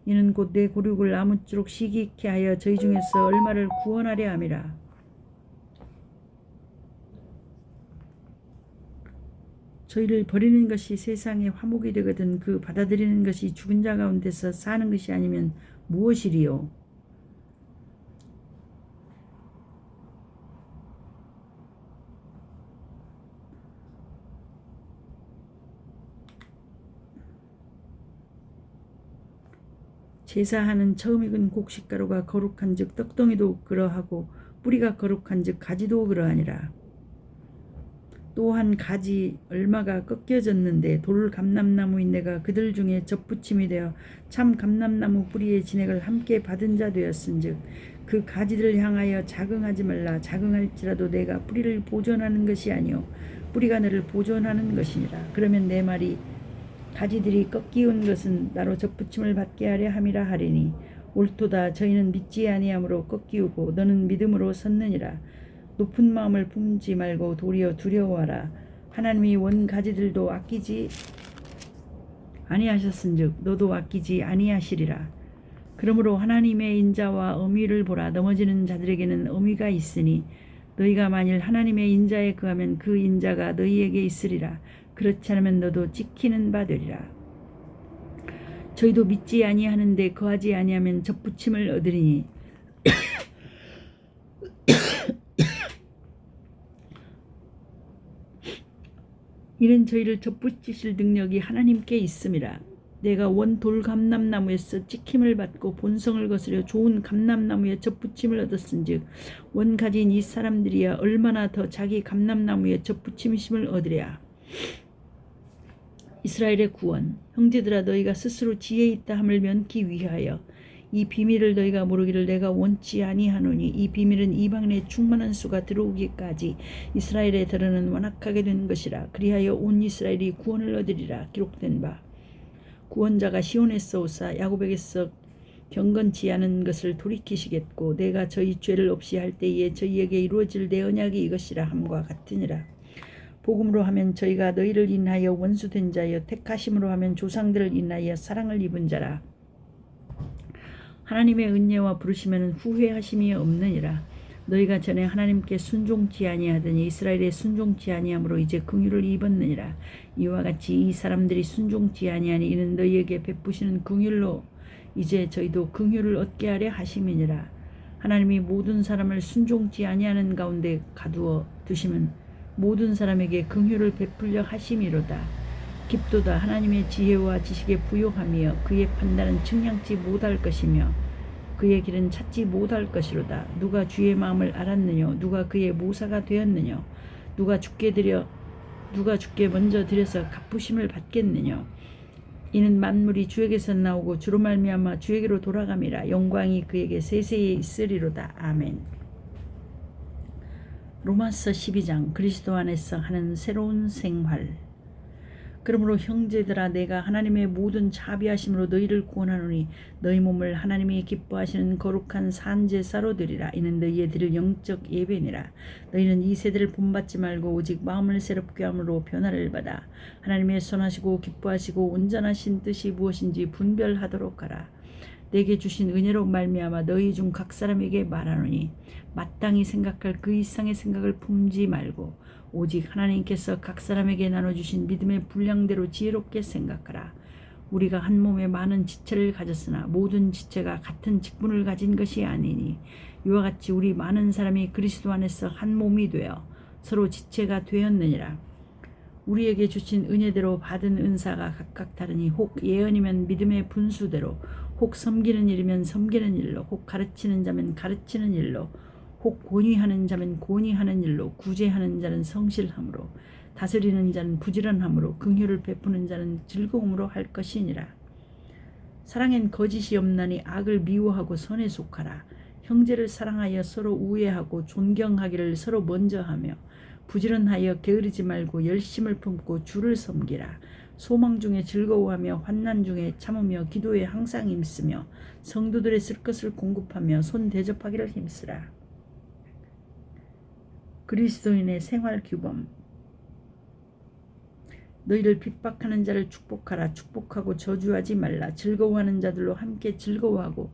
Speaker 1: 이는 곧 내 고륙을 아무쪼록 시기 있게 하여 저희 중에서 얼마를 구원하려 함이라. 저희를 버리는 것이 세상의 화목이 되거든 그 받아들이는 것이 죽은 자 가운데서 사는 것이 아니면 무엇이리요. 제사하는 처음 익은 곡식가루가 거룩한즉 떡덩이도 그러하고 뿌리가 거룩한즉 가지도 그러하니라. 또한 가지 얼마가 꺾여졌는데 돌 감람나무인 내가 그들 중에 접붙임이 되어 참 감람나무 뿌리의 진액을 함께 받은 자 되었은즉 그 가지들을 향하여 자긍하지 말라. 자긍할지라도 내가 뿌리를 보존하는 것이 아니요 뿌리가 너를 보존하는 것이니라. 그러면 내 말이 가지들이 꺾이운 것은 나로 접붙임을 받게 하려 함이라 하리니 옳도다. 저희는 믿지 아니함으로 꺾이우고 너는 믿음으로 섰느니라. 높은 마음을 품지 말고 도리어 두려워하라. 하나님이 원 가지들도 아끼지 아니하셨은즉 너도 아끼지 아니하시리라. 그러므로 하나님의 인자와 어미를 보라. 넘어지는 자들에게는 어미가 있으니 너희가 만일 하나님의 인자에 거하면 그 인자가 너희에게 있으리라. 그렇지 않으면 너도 찍히는 바 되리라. 저희도 믿지 아니하는데 거하지 아니하면 접붙임을 얻으리니 이는 저희를 접붙이실 능력이 하나님께 있음이라. 내가 원 돌 감람나무에서 찍힘을 받고 본성을 거스려 좋은 감람나무에 접붙임을 얻었은즉 원 가진 이 사람들이야 얼마나 더 자기 감람나무에 접붙임심을 얻으랴. 이스라엘의 구원. 형제들아 너희가 스스로 지혜 있다 함을 면키 위하여 이 비밀을 너희가 모르기를 내가 원치 아니하노니 이 비밀은 이방인의 충만한 수가 들어오기까지 이스라엘의 들어는 완악하게 된 것이라. 그리하여 온 이스라엘이 구원을 얻으리라. 기록된 바 구원자가 시온에서 오사 야곱에게서 경건치 않은 것을 돌이키시겠고 내가 저희 죄를 없이 할 때에 저희에게 이루어질 내 언약이 이것이라 함과 같으니라. 복음으로 하면 저희가 너희를 인하여 원수된 자여 택하심으로 하면 조상들을 인하여 사랑을 입은 자라. 하나님의 은혜와 부르시면 후회하심이 없느니라. 너희가 전에 하나님께 순종치 아니하더니 이스라엘에 순종치 아니함으로 이제 긍휼을 입었느니라. 이와 같이 이 사람들이 순종치 아니하니 이는 너희에게 베푸시는 긍휼로 이제 저희도 긍휼을 얻게 하려 하심이니라. 하나님이 모든 사람을 순종치 아니하는 가운데 가두어 두시면 모든 사람에게 긍휼을 베풀려 하심이로다. 깊도다. 하나님의 지혜와 지식에 부요하며 그의 판단은 측량치 못할 것이며 그의 길은 찾지 못할 것이로다. 누가 주의 마음을 알았느냐? 누가 그의 모사가 되었느냐? 누가 주께 먼저 드려서 갚으심을 받겠느냐? 이는 만물이 주에게서 나오고 주로 말미암아 주에게로 돌아감이라. 영광이 그에게 세세에 있으리로다. 아멘. 로마서 12장. 그리스도 안에서 하는 새로운 생활. 그러므로 형제들아 내가 하나님의 모든 자비하심으로 너희를 구원하노니 너희 몸을 하나님이 기뻐하시는 거룩한 산제사로 드리라. 이는 너희의 드릴 영적 예배니라. 너희는 이 세대를 본받지 말고 오직 마음을 새롭게 함으로 변화를 받아 하나님의 선하시고 기뻐하시고 온전하신 뜻이 무엇인지 분별하도록 하라. 내게 주신 은혜로 말미암아 너희 중 각 사람에게 말하노니 마땅히 생각할 그 이상의 생각을 품지 말고 오직 하나님께서 각 사람에게 나눠주신 믿음의 분량대로 지혜롭게 생각하라. 우리가 한 몸에 많은 지체를 가졌으나 모든 지체가 같은 직분을 가진 것이 아니니 이와 같이 우리 많은 사람이 그리스도 안에서 한 몸이 되어 서로 지체가 되었느니라. 우리에게 주신 은혜대로 받은 은사가 각각 다르니 혹 예언이면 믿음의 분수대로 혹 섬기는 일이면 섬기는 일로 혹 가르치는 자면 가르치는 일로 혹 권위하는 자면 권위하는 일로 구제하는 자는 성실함으로 다스리는 자는 부지런함으로 긍휼을 베푸는 자는 즐거움으로 할 것이니라. 사랑엔 거짓이 없나니 악을 미워하고 선에 속하라. 형제를 사랑하여 서로 우애하고 존경하기를 서로 먼저 하며 부지런하여 게으르지 말고 열심을 품고 주를 섬기라. 소망 중에 즐거워하며 환난 중에 참으며 기도에 항상 힘쓰며 성도들의 쓸 것을 공급하며 손 대접하기를 힘쓰라. 그리스도인의 생활 규범. 너희를 핍박하는 자를 축복하라. 축복하고 저주하지 말라. 즐거워하는 자들로 함께 즐거워하고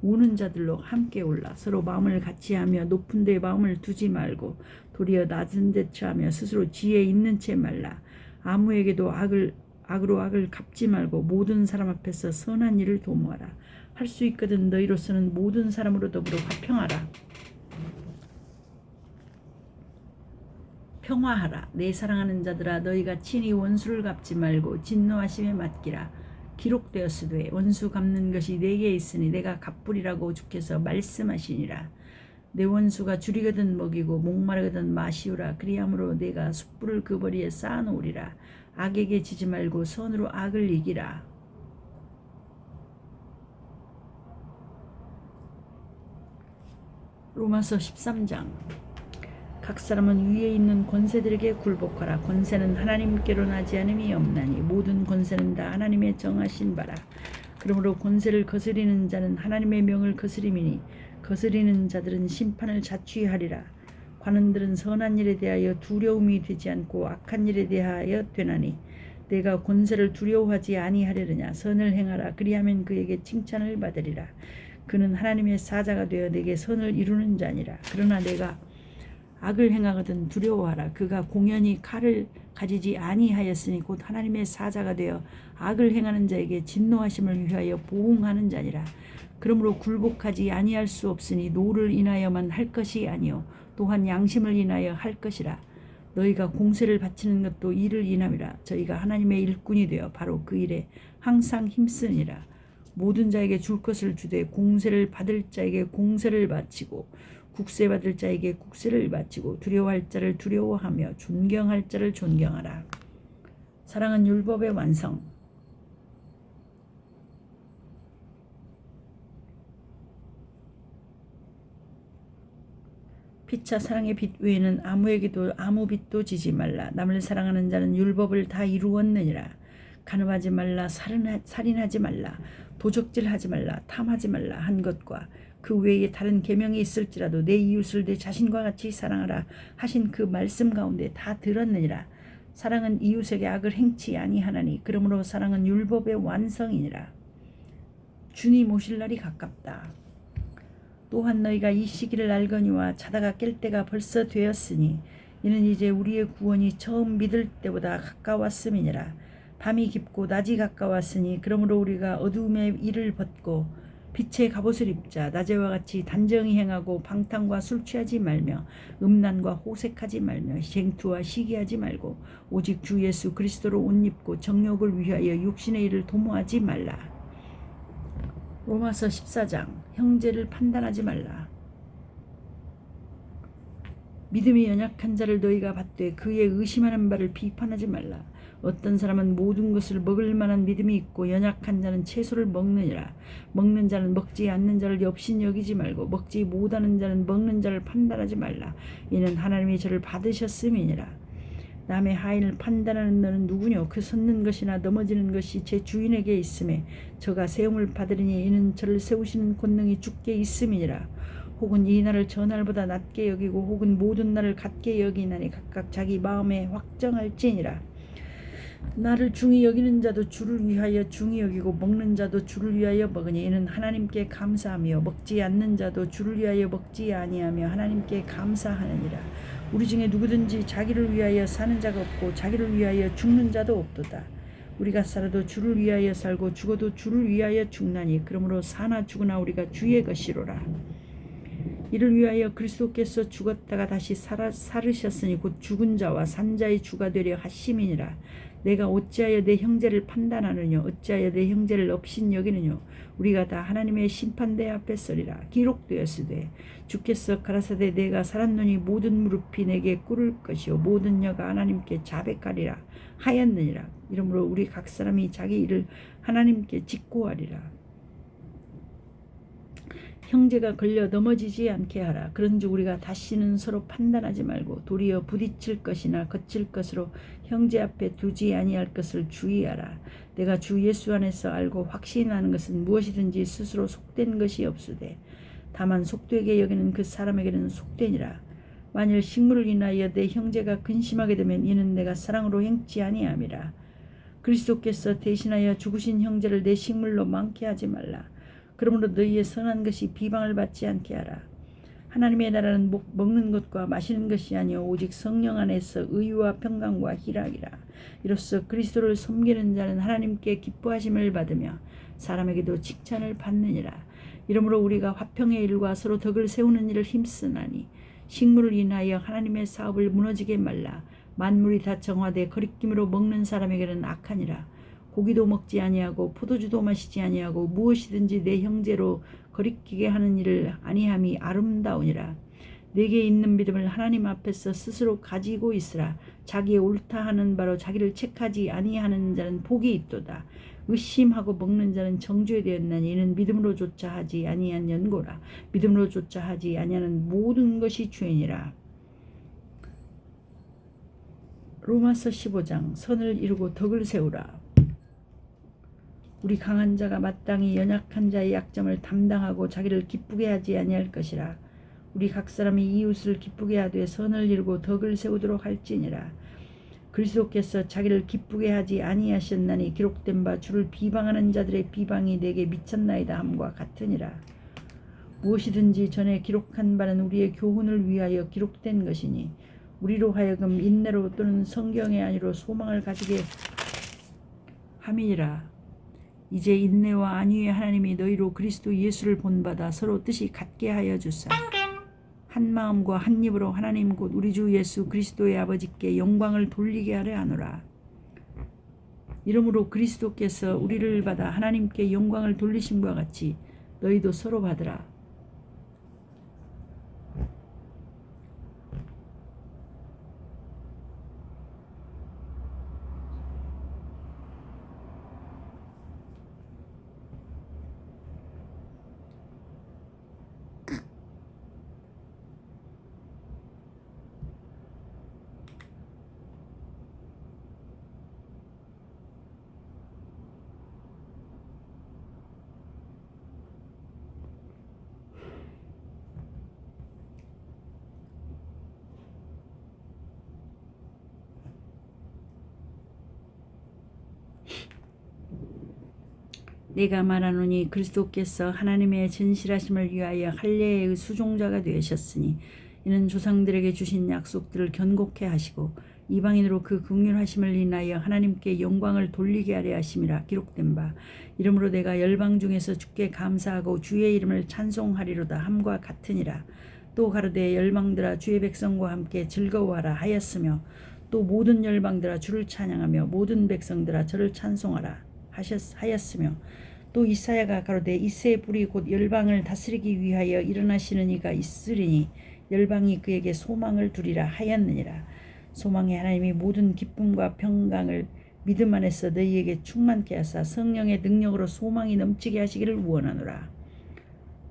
Speaker 1: 우는 자들로 함께 울라. 서로 마음을 같이하며 높은 데 마음을 두지 말고 도리어 낮은 데 처하며 스스로 지혜 있는 채 말라. 아무에게도 악으로 악을 갚지 말고 모든 사람 앞에서 선한 일을 도모하라. 할 수 있거든 너희로서는 모든 사람으로 더불어 화평하라. 평화하라. 내 사랑하는 자들아 너희가 친히 원수를 갚지 말고 진노하심에 맡기라. 기록되었으되 원수 갚는 것이 내게 있으니 내가 갚으리라고 주께서 말씀하시니라. 내 원수가 줄이거든 먹이고 목마르거든 마시우라. 그리함으로 내가 숯불을 그 벌이에 쌓아놓으리라. 악에게 지지 말고 선으로 악을 이기라. 로마서 13장. 각 사람은 위에 있는 권세들에게 굴복하라. 권세는 하나님께로 나지 않음이 없나니 모든 권세는 다 하나님의 정하신 바라. 그러므로 권세를 거스리는 자는 하나님의 명을 거스림이니 거스리는 자들은 심판을 자취하리라. 관원들은 선한 일에 대하여 두려움이 되지 않고 악한 일에 대하여 되나니 내가 권세를 두려워하지 아니하려느냐. 선을 행하라. 그리하면 그에게 칭찬을 받으리라. 그는 하나님의 사자가 되어 내게 선을 이루는 자니라. 그러나 내가 악을 행하거든 두려워하라. 그가 공연히 칼을 가지지 아니하였으니 곧 하나님의 사자가 되어 악을 행하는 자에게 진노하심을 위하여 보응하는 자니라. 그러므로 굴복하지 아니할 수 없으니 노를 인하여만 할 것이 아니요 또한 양심을 인하여 할 것이라. 너희가 공세를 바치는 것도 이를 인함이라. 저희가 하나님의 일꾼이 되어 바로 그 일에 항상 힘쓰니라. 모든 자에게 줄 것을 주되 공세를 받을 자에게 공세를 바치고 국세받을 자에게 국세를 바치고 두려워할 자를 두려워하며 존경할 자를 존경하라. 사랑은 율법의 완성. 피차 사랑의 빛 외에는 아무에게도 아무 빛도 지지 말라. 남을 사랑하는 자는 율법을 다 이루었느니라. 간음하지 말라. 살인하지 말라. 도적질하지 말라. 탐하지 말라 한 것과 그 외에 다른 계명이 있을지라도 내 이웃을 내 자신과 같이 사랑하라 하신 그 말씀 가운데 다 들었느니라. 사랑은 이웃에게 악을 행치 아니하나니 그러므로 사랑은 율법의 완성이니라. 주님 오실 날이 가깝다. 또한 너희가 이 시기를 알거니와 자다가 깰 때가 벌써 되었으니 이는 이제 우리의 구원이 처음 믿을 때보다 가까웠음이니라. 밤이 깊고 낮이 가까웠으니 그러므로 우리가 어두움의 일을 벗고 빛의 갑옷을 입자. 낮에와 같이 단정히 행하고 방탕과 술 취하지 말며 음란과 호색하지 말며 쟁투와 시기하지 말고 오직 주 예수 그리스도로 옷 입고 정욕을 위하여 육신의 일을 도모하지 말라. 로마서 14장. 형제를 판단하지 말라. 믿음이 연약한 자를 너희가 받되 그의 의심하는 바를 비판하지 말라. 어떤 사람은 모든 것을 먹을 만한 믿음이 있고 연약한 자는 채소를 먹느니라. 먹는 자는 먹지 않는 자를 엽신 여기지 말고 먹지 못하는 자는 먹는 자를 판단하지 말라. 이는 하나님이 저를 받으셨음이니라. 남의 하인을 판단하는 너는 누구뇨? 그 섰는 것이나 넘어지는 것이 제 주인에게 있음에 저가 세움을 받으리니 이는 저를 세우시는 권능이 주께 있음이니라. 혹은 이 날을 저 날보다 낮게 여기고 혹은 모든 날을 같게 여기나니 각각 자기 마음에 확정할지니라. 나를 중히 여기는 자도 주를 위하여 중히 여기고 먹는 자도 주를 위하여 먹으니 이는 하나님께 감사하며 먹지 않는 자도 주를 위하여 먹지 아니하며 하나님께 감사하느니라. 우리 중에 누구든지 자기를 위하여 사는 자가 없고 자기를 위하여 죽는 자도 없도다. 우리가 살아도 주를 위하여 살고 죽어도 주를 위하여 죽나니 그러므로 사나 죽으나 우리가 주의 것이로라. 이를 위하여 그리스도께서 죽었다가 다시 살으셨으니 곧 죽은 자와 산 자의 주가 되려 하심이니라. 내가 어찌하여 내 형제를 판단하느뇨? 어찌하여 내 형제를 업신 여기느뇨? 우리가 다 하나님의 심판대 앞에 서리라. 기록되었으되 주께서 가라사대 내가 살았노니 모든 무릎이 내게 꿇을 것이요 모든 혀가 하나님께 자백하리라 하였느니라. 이러므로 우리 각 사람이 자기 일을 하나님께 직고하리라. 형제가 걸려 넘어지지 않게 하라. 그런즉 우리가 다시는 서로 판단하지 말고 도리어 부딪힐 것이나 거칠 것으로 형제 앞에 두지 아니할 것을 주의하라. 내가 주 예수 안에서 알고 확신하는 것은 무엇이든지 스스로 속된 것이 없으되 다만 속되게 여기는 그 사람에게는 속되니라. 만일 식물을 인하여 내 형제가 근심하게 되면 이는 내가 사랑으로 행치 아니함이라. 그리스도께서 대신하여 죽으신 형제를 내 식물로 많게 하지 말라. 그러므로 너희의 선한 것이 비방을 받지 않게 하라. 하나님의 나라는 먹는 것과 마시는 것이 아니요 오직 성령 안에서 의와 평강과 희락이라. 이로써 그리스도를 섬기는 자는 하나님께 기뻐하심을 받으며 사람에게도 칭찬을 받느니라. 이러므로 우리가 화평의 일과 서로 덕을 세우는 일을 힘쓰나니 식물을 인하여 하나님의 사업을 무너지게 말라. 만물이 다 정화돼 거리낌으로 먹는 사람에게는 악하니라. 고기도 먹지 아니하고 포도주도 마시지 아니하고 무엇이든지 내 형제로 거리끼게 하는 일을 아니함이 아름다우니라. 내게 있는 믿음을 하나님 앞에서 스스로 가지고 있으라. 자기의 옳다 하는 바로 자기를 책하지 아니하는 자는 복이 있도다. 의심하고 먹는 자는 정죄되었나니 이는 믿음으로조차 하지 아니한 연고라. 믿음으로조차 하지 아니하는 모든 것이 죄니라. 로마서 15장. 선을 이루고 덕을 세우라. 우리 강한 자가 마땅히 연약한 자의 약점을 담당하고 자기를 기쁘게 하지 아니할 것이라. 우리 각 사람이 이웃을 기쁘게 하되 선을 이루고 덕을 세우도록 할지니라. 그리스도께서 자기를 기쁘게 하지 아니하셨나니 기록된 바 주를 비방하는 자들의 비방이 내게 미쳤나이다 함과 같으니라. 무엇이든지 전에 기록한 바는 우리의 교훈을 위하여 기록된 것이니 우리로 하여금 인내로 또는 성경의 안위로 소망을 가지게 함이니라. 이제 인내와 안위의 하나님이 너희로 그리스도 예수를 본받아 서로 뜻이 같게 하여 주사 한 마음과 한 입으로 하나님 곧 우리 주 예수 그리스도의 아버지께 영광을 돌리게 하려 하노라. 이러므로 그리스도께서 우리를 받아 하나님께 영광을 돌리심과 같이 너희도 서로 받으라. 내가 말하노니 그리스도께서 하나님의 진실하심을 위하여 할례의 수종자가 되셨으니 이는 조상들에게 주신 약속들을 견고케 하시고 이방인으로 그 긍휼하심을 인하여 하나님께 영광을 돌리게 하려 하심이라 기록된 바 이러므로 내가 열방 중에서 주께 감사하고 주의 이름을 찬송하리로다 함과 같으니라. 또 가로되 열방들아 주의 백성과 함께 즐거워하라 하였으며 또 모든 열방들아 주를 찬양하며 모든 백성들아 저를 찬송하라 하였으며 또 이사야가 가로되 이새의 뿔이 곧 열방을 다스리기 위하여 일어나시는 이가 있으리니 열방이 그에게 소망을 두리라 하였느니라. 소망의 하나님이 모든 기쁨과 평강을 믿음 안에서 너희에게 충만케 하사 성령의 능력으로 소망이 넘치게 하시기를 원하노라.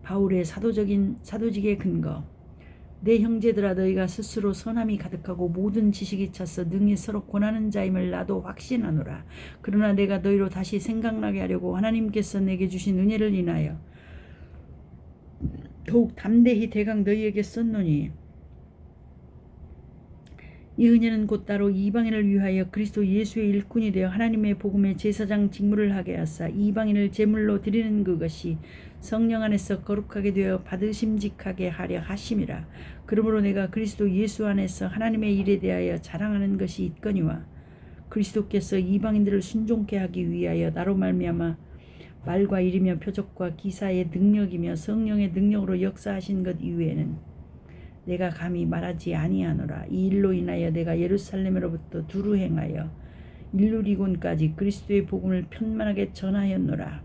Speaker 1: 바울의 사도직의 근거. 내 형제들아 너희가 스스로 선함이 가득하고 모든 지식이 차서 능히 서로 권하는 자임을 나도 확신하노라. 그러나 내가 너희로 다시 생각나게 하려고 하나님께서 내게 주신 은혜를 인하여 더욱 담대히 대강 너희에게 썼노니 이 은혜는 곧 따로 이방인을 위하여 그리스도 예수의 일꾼이 되어 하나님의 복음의 제사장 직무를 하게 하사 이방인을 제물로 드리는 그것이 성령 안에서 거룩하게 되어 받으심직하게 하려 하심이라. 그러므로 내가 그리스도 예수 안에서 하나님의 일에 대하여 자랑하는 것이 있거니와 그리스도께서 이방인들을 순종케 하기 위하여 나로 말미암아 말과 일이며 표적과 기사의 능력이며 성령의 능력으로 역사하신 것 이외에는 내가 감히 말하지 아니하노라. 이 일로 인하여 내가 예루살렘으로부터 두루 행하여 일루리곤까지 그리스도의 복음을 편만하게 전하였노라.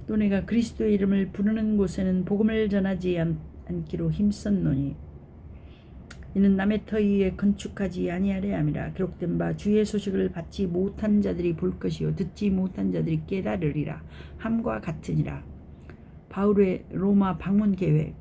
Speaker 1: 또 내가 그리스도의 이름을 부르는 곳에는 복음을 전하지 않기로 힘썼노니 이는 남의 터 위에 건축하지 아니하려 함이라. 기록된 바 주의 소식을 받지 못한 자들이 볼 것이요 듣지 못한 자들이 깨달으리라 함과 같으니라. 바울의 로마 방문 계획.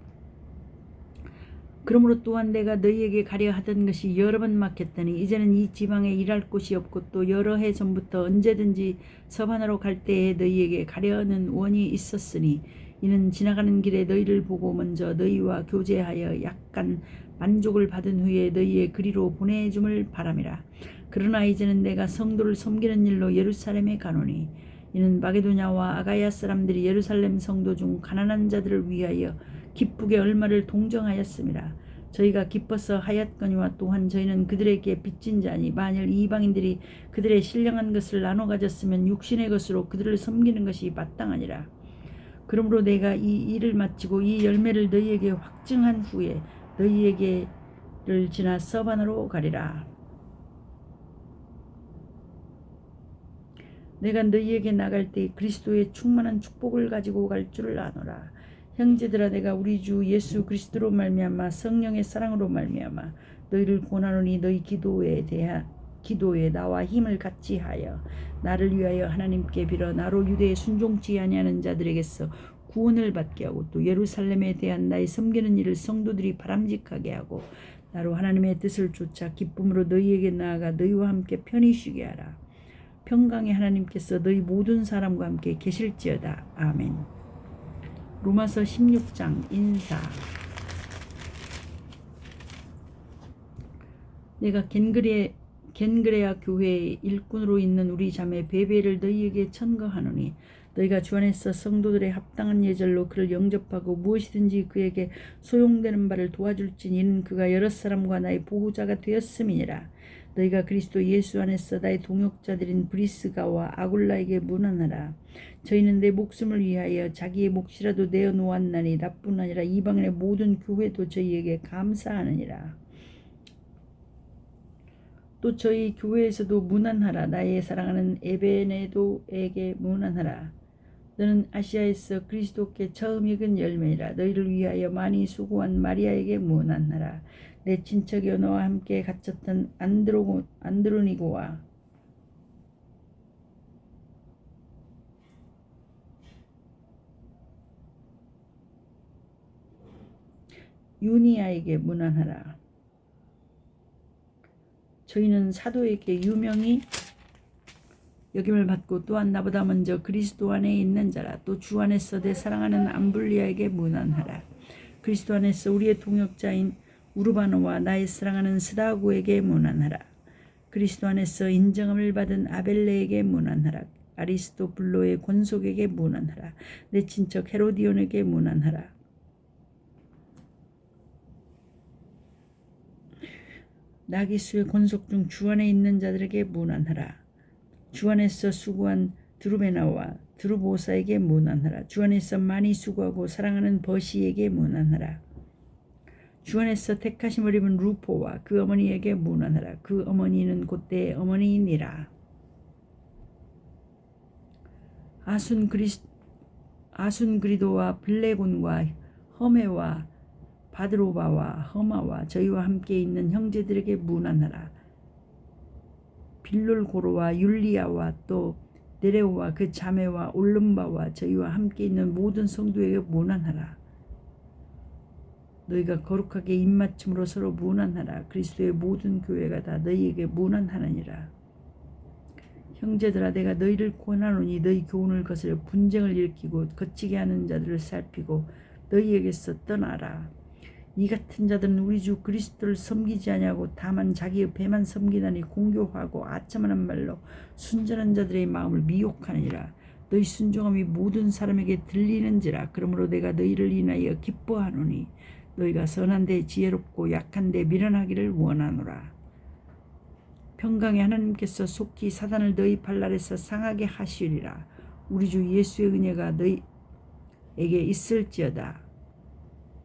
Speaker 1: 그러므로 또한 내가 너희에게 가려 하던 것이 여러 번 막혔더니 이제는 이 지방에 일할 곳이 없고 또 여러 해 전부터 언제든지 서반으로 갈 때에 너희에게 가려는 원이 있었으니 이는 지나가는 길에 너희를 보고 먼저 너희와 교제하여 약간 만족을 받은 후에 너희의 그리로 보내줌을 바람이라. 그러나 이제는 내가 성도를 섬기는 일로 예루살렘에 가노니 이는 마게도냐와 아가야 사람들이 예루살렘 성도 중 가난한 자들을 위하여 기쁘게 얼마를 동정하였음이라. 저희가 기뻐서 하였거니와 또한 저희는 그들에게 빚진 자니 만일 이방인들이 그들의 신령한 것을 나눠 가졌으면 육신의 것으로 그들을 섬기는 것이 마땅하니라. 그러므로 내가 이 일을 마치고 이 열매를 너희에게 확증한 후에 너희에게를 지나 서반으로 가리라. 내가 너희에게 나갈 때 그리스도의 충만한 축복을 가지고 갈 줄을 아노라. 형제들아 내가 우리 주 예수 그리스도로 말미암아 성령의 사랑으로 말미암아 너희를 권하노니 너희 기도에 나와 힘을 같이 하여 나를 위하여 하나님께 빌어 나로 유대에 순종치 아니하는 자들에게서 구원을 받게 하고 또 예루살렘에 대한 나의 섬기는 일을 성도들이 바람직하게 하고 나로 하나님의 뜻을 쫓아 기쁨으로 너희에게 나아가 너희와 함께 편히 쉬게 하라. 평강의 하나님께서 너희 모든 사람과 함께 계실지어다. 아멘. 로마서 16장 인사. 내가 겐그레아 교회의 일꾼으로 있는 우리 자매 베베를 너희에게 천거하노니 너희가 주 안에서 성도들의 합당한 예절로 그를 영접하고 무엇이든지 그에게 소용되는 바를 도와줄지니 이는 그가 여러 사람과 나의 보호자가 되었음이니라. 너희가 그리스도 예수 안에서 나의 동역자들인 브리스가와 아굴라에게 문안하라. 저희는 내 목숨을 위하여 자기의 몫이라도 내어 놓았나니 나뿐 아니라 이방인의 모든 교회도 저희에게 감사하느니라. 또 저희 교회에서도 문안하라. 나의 사랑하는 에베네도에게 문안하라. 너는 아시아에서 그리스도께 처음 익은 열매이라. 너희를 위하여 많이 수고한 마리아에게 문안하라. 내 친척이여 너와 함께 갇혔던 안드로니고와 유니아에게 문안하라. 저희는 사도에게 유명히 여김을 받고 또한 나보다 먼저 그리스도 안에 있는 자라. 또 주 안에서 내 사랑하는 암블리아에게 문안하라. 그리스도 안에서 우리의 동역자인 우르바노와 나의 사랑하는 스다고에게 문안하라. 그리스도 안에서 인정함을 받은 아벨레에게 문안하라. 아리스토블로의 권속에게 문안하라. 내 친척 헤로디온에게 문안하라. 나기수의 권속 중 주 안에 있는 자들에게 문안하라. 주 안에서 수고한 드루베나와 드루보사에게 문안하라. 주 안에서 많이 수고하고 사랑하는 버시에게 문안하라. 주 안에서 택하심을 입은 루포와 그 어머니에게 문안하라. 그 어머니는 곧 내 어머니이니라. 아순그리도와 블레곤과 허메와 바드로바와 허마와 저희와 함께 있는 형제들에게 문안하라. 빌롤고로와 율리아와 또 네레오와 그 자매와 올름바와 저희와 함께 있는 모든 성도에게 문안하라. 너희가 거룩하게 입맞춤으로 서로 문안하라. 그리스도의 모든 교회가 다 너희에게 문안하느니라. 형제들아, 내가 너희를 권하노니 너희 교훈을 거스려 분쟁을 일으키고 거치게 하는 자들을 살피고 너희에게서 떠나라. 이 같은 자들은 우리 주 그리스도를 섬기지 아니하고 다만 자기의 배만 섬기다니 공교하고 아첨하는 말로 순전한 자들의 마음을 미혹하느니라. 너희 순종함이 모든 사람에게 들리는지라. 그러므로 내가 너희를 인하여 기뻐하노니 너희가 선한데 지혜롭고 약한데 미련하기를 원하노라. 평강의 하나님께서 속히 사단을 너희 발 아래서 상하게 하시리라. 우리 주 예수의 은혜가 너희에게 있을지어다.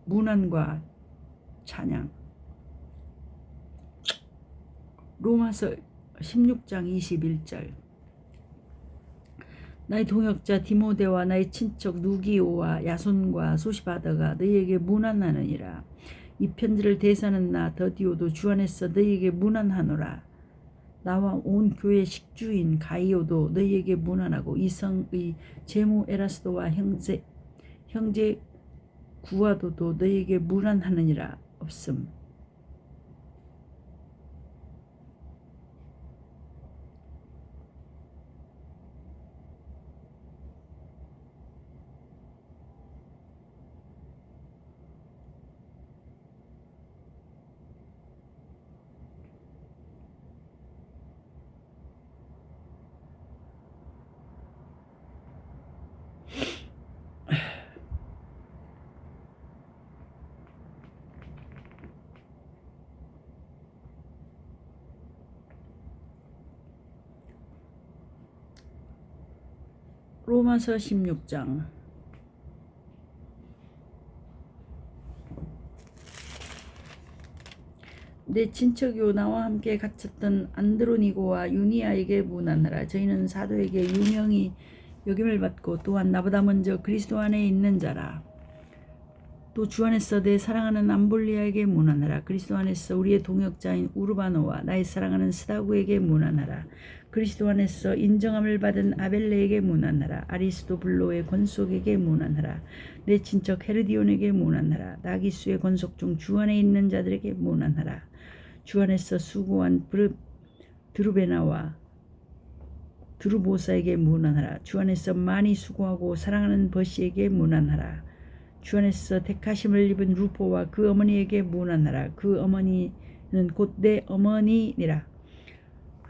Speaker 1: 문안과 찬양. 로마서 16장 21절. 나의 동역자 디모데와 나의 친척 누기오와 야손과 소시바더가 너희에게 문안하느니라. 이 편지를 대사는 나 더디오도 주 안에서 너희에게 문안하노라. 나와 온 교회 식주인 가이오도 너희에게 문안하고 이성의 제무 에라스도와 형제 구아도도 너희에게 문안하느니라. 없음. 로마서 16장. 내 친척이요 나와 함께 갇혔던 안드로니고와 유니아에게 문안하라. 저희는 사도에게 유명히 여김을 받고 또한 나보다 먼저 그리스도 안에 있는 자라. 또 주 안에서 내 사랑하는 암볼리아에게 문안하라. 그리스도 안에서 우리의 동역자인 우르바노와 나의 사랑하는 스다구에게 문안하라. 그리스도 안에서 인정함을 받은 아벨레에게 문안하라. 아리스도블로의 권속에게 문안하라. 내 친척 헤르디온에게 문안하라. 나기수의 권속 중 주 안에 있는 자들에게 문안하라. 주 안에서 수고한 드루베나와 드루보사에게 문안하라. 주 안에서 많이 수고하고 사랑하는 버시에게 문안하라. 주 안에서 택하심을 입은 루포와 그 어머니에게 문안하라. 그 어머니는 곧 내 어머니니라.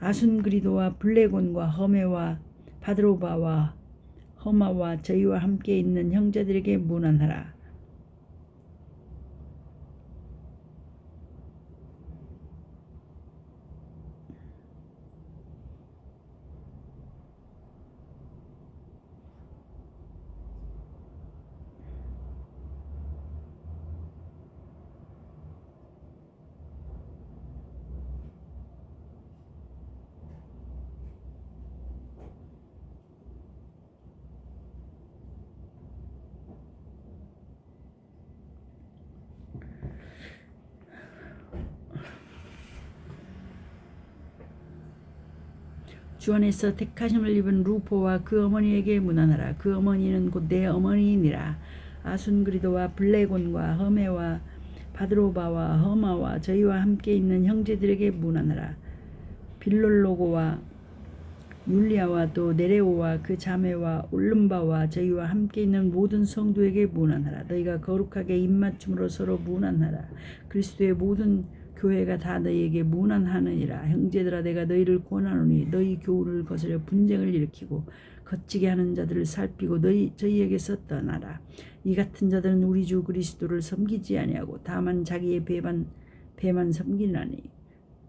Speaker 1: 아순그리도와 블레곤과 허메와 바드로바와 허마와 저희와 함께 있는 형제들에게 문안하라. 주 안에서 택하심을 입은 루포와 그 어머니에게 문안하라. 그 어머니는 곧 내 어머니니라. 아순그리도와 블레곤과 허메와 바드로바와 허마와 저희와 함께 있는 형제들에게 문안하라. 빌롤로고와 율리아와 또 네레오와 그 자매와 올름바와 저희와 함께 있는 모든 성도에게 문안하라. 너희가 거룩하게 입맞춤으로 서로 문안하라. 그리스도의 모든 교회가 다 너희에게 문안하느니라. 형제들아, 내가 너희를 권하노니 너희 교훈을 거스려 분쟁을 일으키고 거치게 하는 자들을 살피고 저희에게서 떠나라. 이 같은 자들은 우리 주 그리스도를 섬기지 아니하고 다만 자기의 배만 섬기나니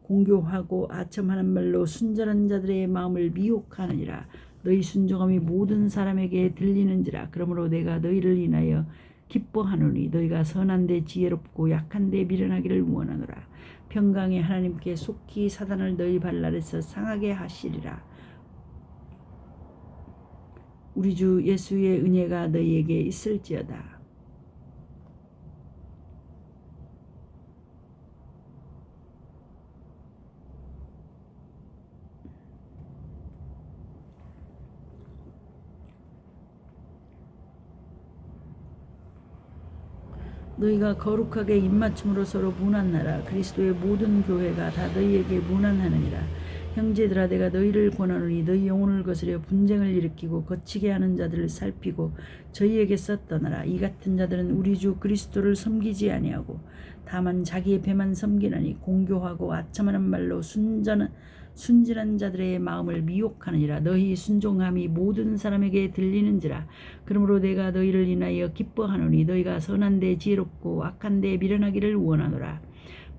Speaker 1: 공교하고 아첨하는 말로 순전한 자들의 마음을 미혹하느니라. 너희 순종함이 모든 사람에게 들리는지라. 그러므로 내가 너희를 인하여 기뻐하노니 너희가 선한데 지혜롭고 약한데 미련하기를 원하노라. 평강의 하나님께 속히 사단을 너희 발 아래서 상하게 하시리라. 우리 주 예수의 은혜가 너희에게 있을지어다. 너희가 거룩하게 입맞춤으로 서로 문안하라. 그리스도의 모든 교회가 다 너희에게 문안하느니라. 형제들아, 내가 너희를 권하노니 너희 영혼을 거스려 분쟁을 일으키고 거치게 하는 자들을 살피고 저희에게서 떠나라. 이 같은 자들은 우리 주 그리스도를 섬기지 아니하고 다만 자기의 배만 섬기나니 공교하고 아첨하는 말로 순진한 자들의 마음을 미혹하느니라. 너희 순종함이 모든 사람에게 들리는지라. 그러므로 내가 너희를 인하여 기뻐하노니 너희가 선한데 지혜롭고 악한데 미련하기를 원하노라.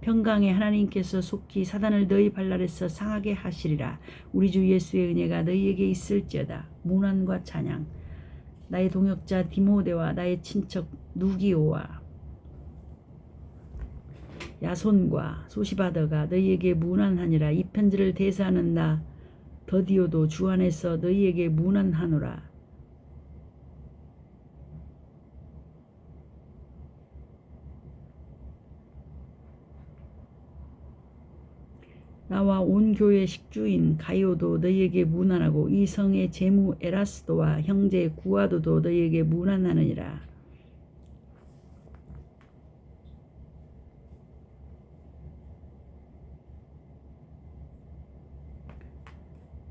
Speaker 1: 평강의 하나님께서 속히 사단을 너희 발 아래서 상하게 하시리라. 우리 주 예수의 은혜가 너희에게 있을지어다. 문안과 찬양. 나의 동역자 디모데와 나의 친척 누기오와 야손과 소시바더가 너희에게 문안하니라. 이 편지를 대사하는 나 더디오도 주 안에서 너희에게 문안하노라. 나와 온 교회 식주인 가이오도 너희에게 문안하고 이 성의 제무 에라스도와 형제 구아도도 너희에게 문안하느니라.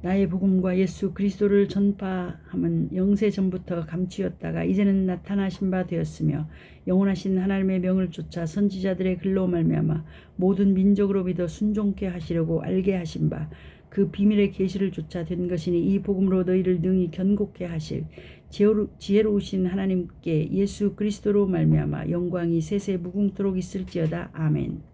Speaker 1: 나의 복음과 예수 그리스도를 전파함은 영세 전부터 감추었다가 이제는 나타나신 바 되었으며 영원하신 하나님의 명을 쫓아 선지자들의 글로 말미암아 모든 민족으로 믿어 순종케 하시려고 알게 하신 바 그 비밀의 계시를 쫓아 된 것이니 이 복음으로 너희를 능히 견고케 하실 지혜로우신 하나님께 예수 그리스도로 말미암아 영광이 세세 무궁토록 있을지어다. 아멘.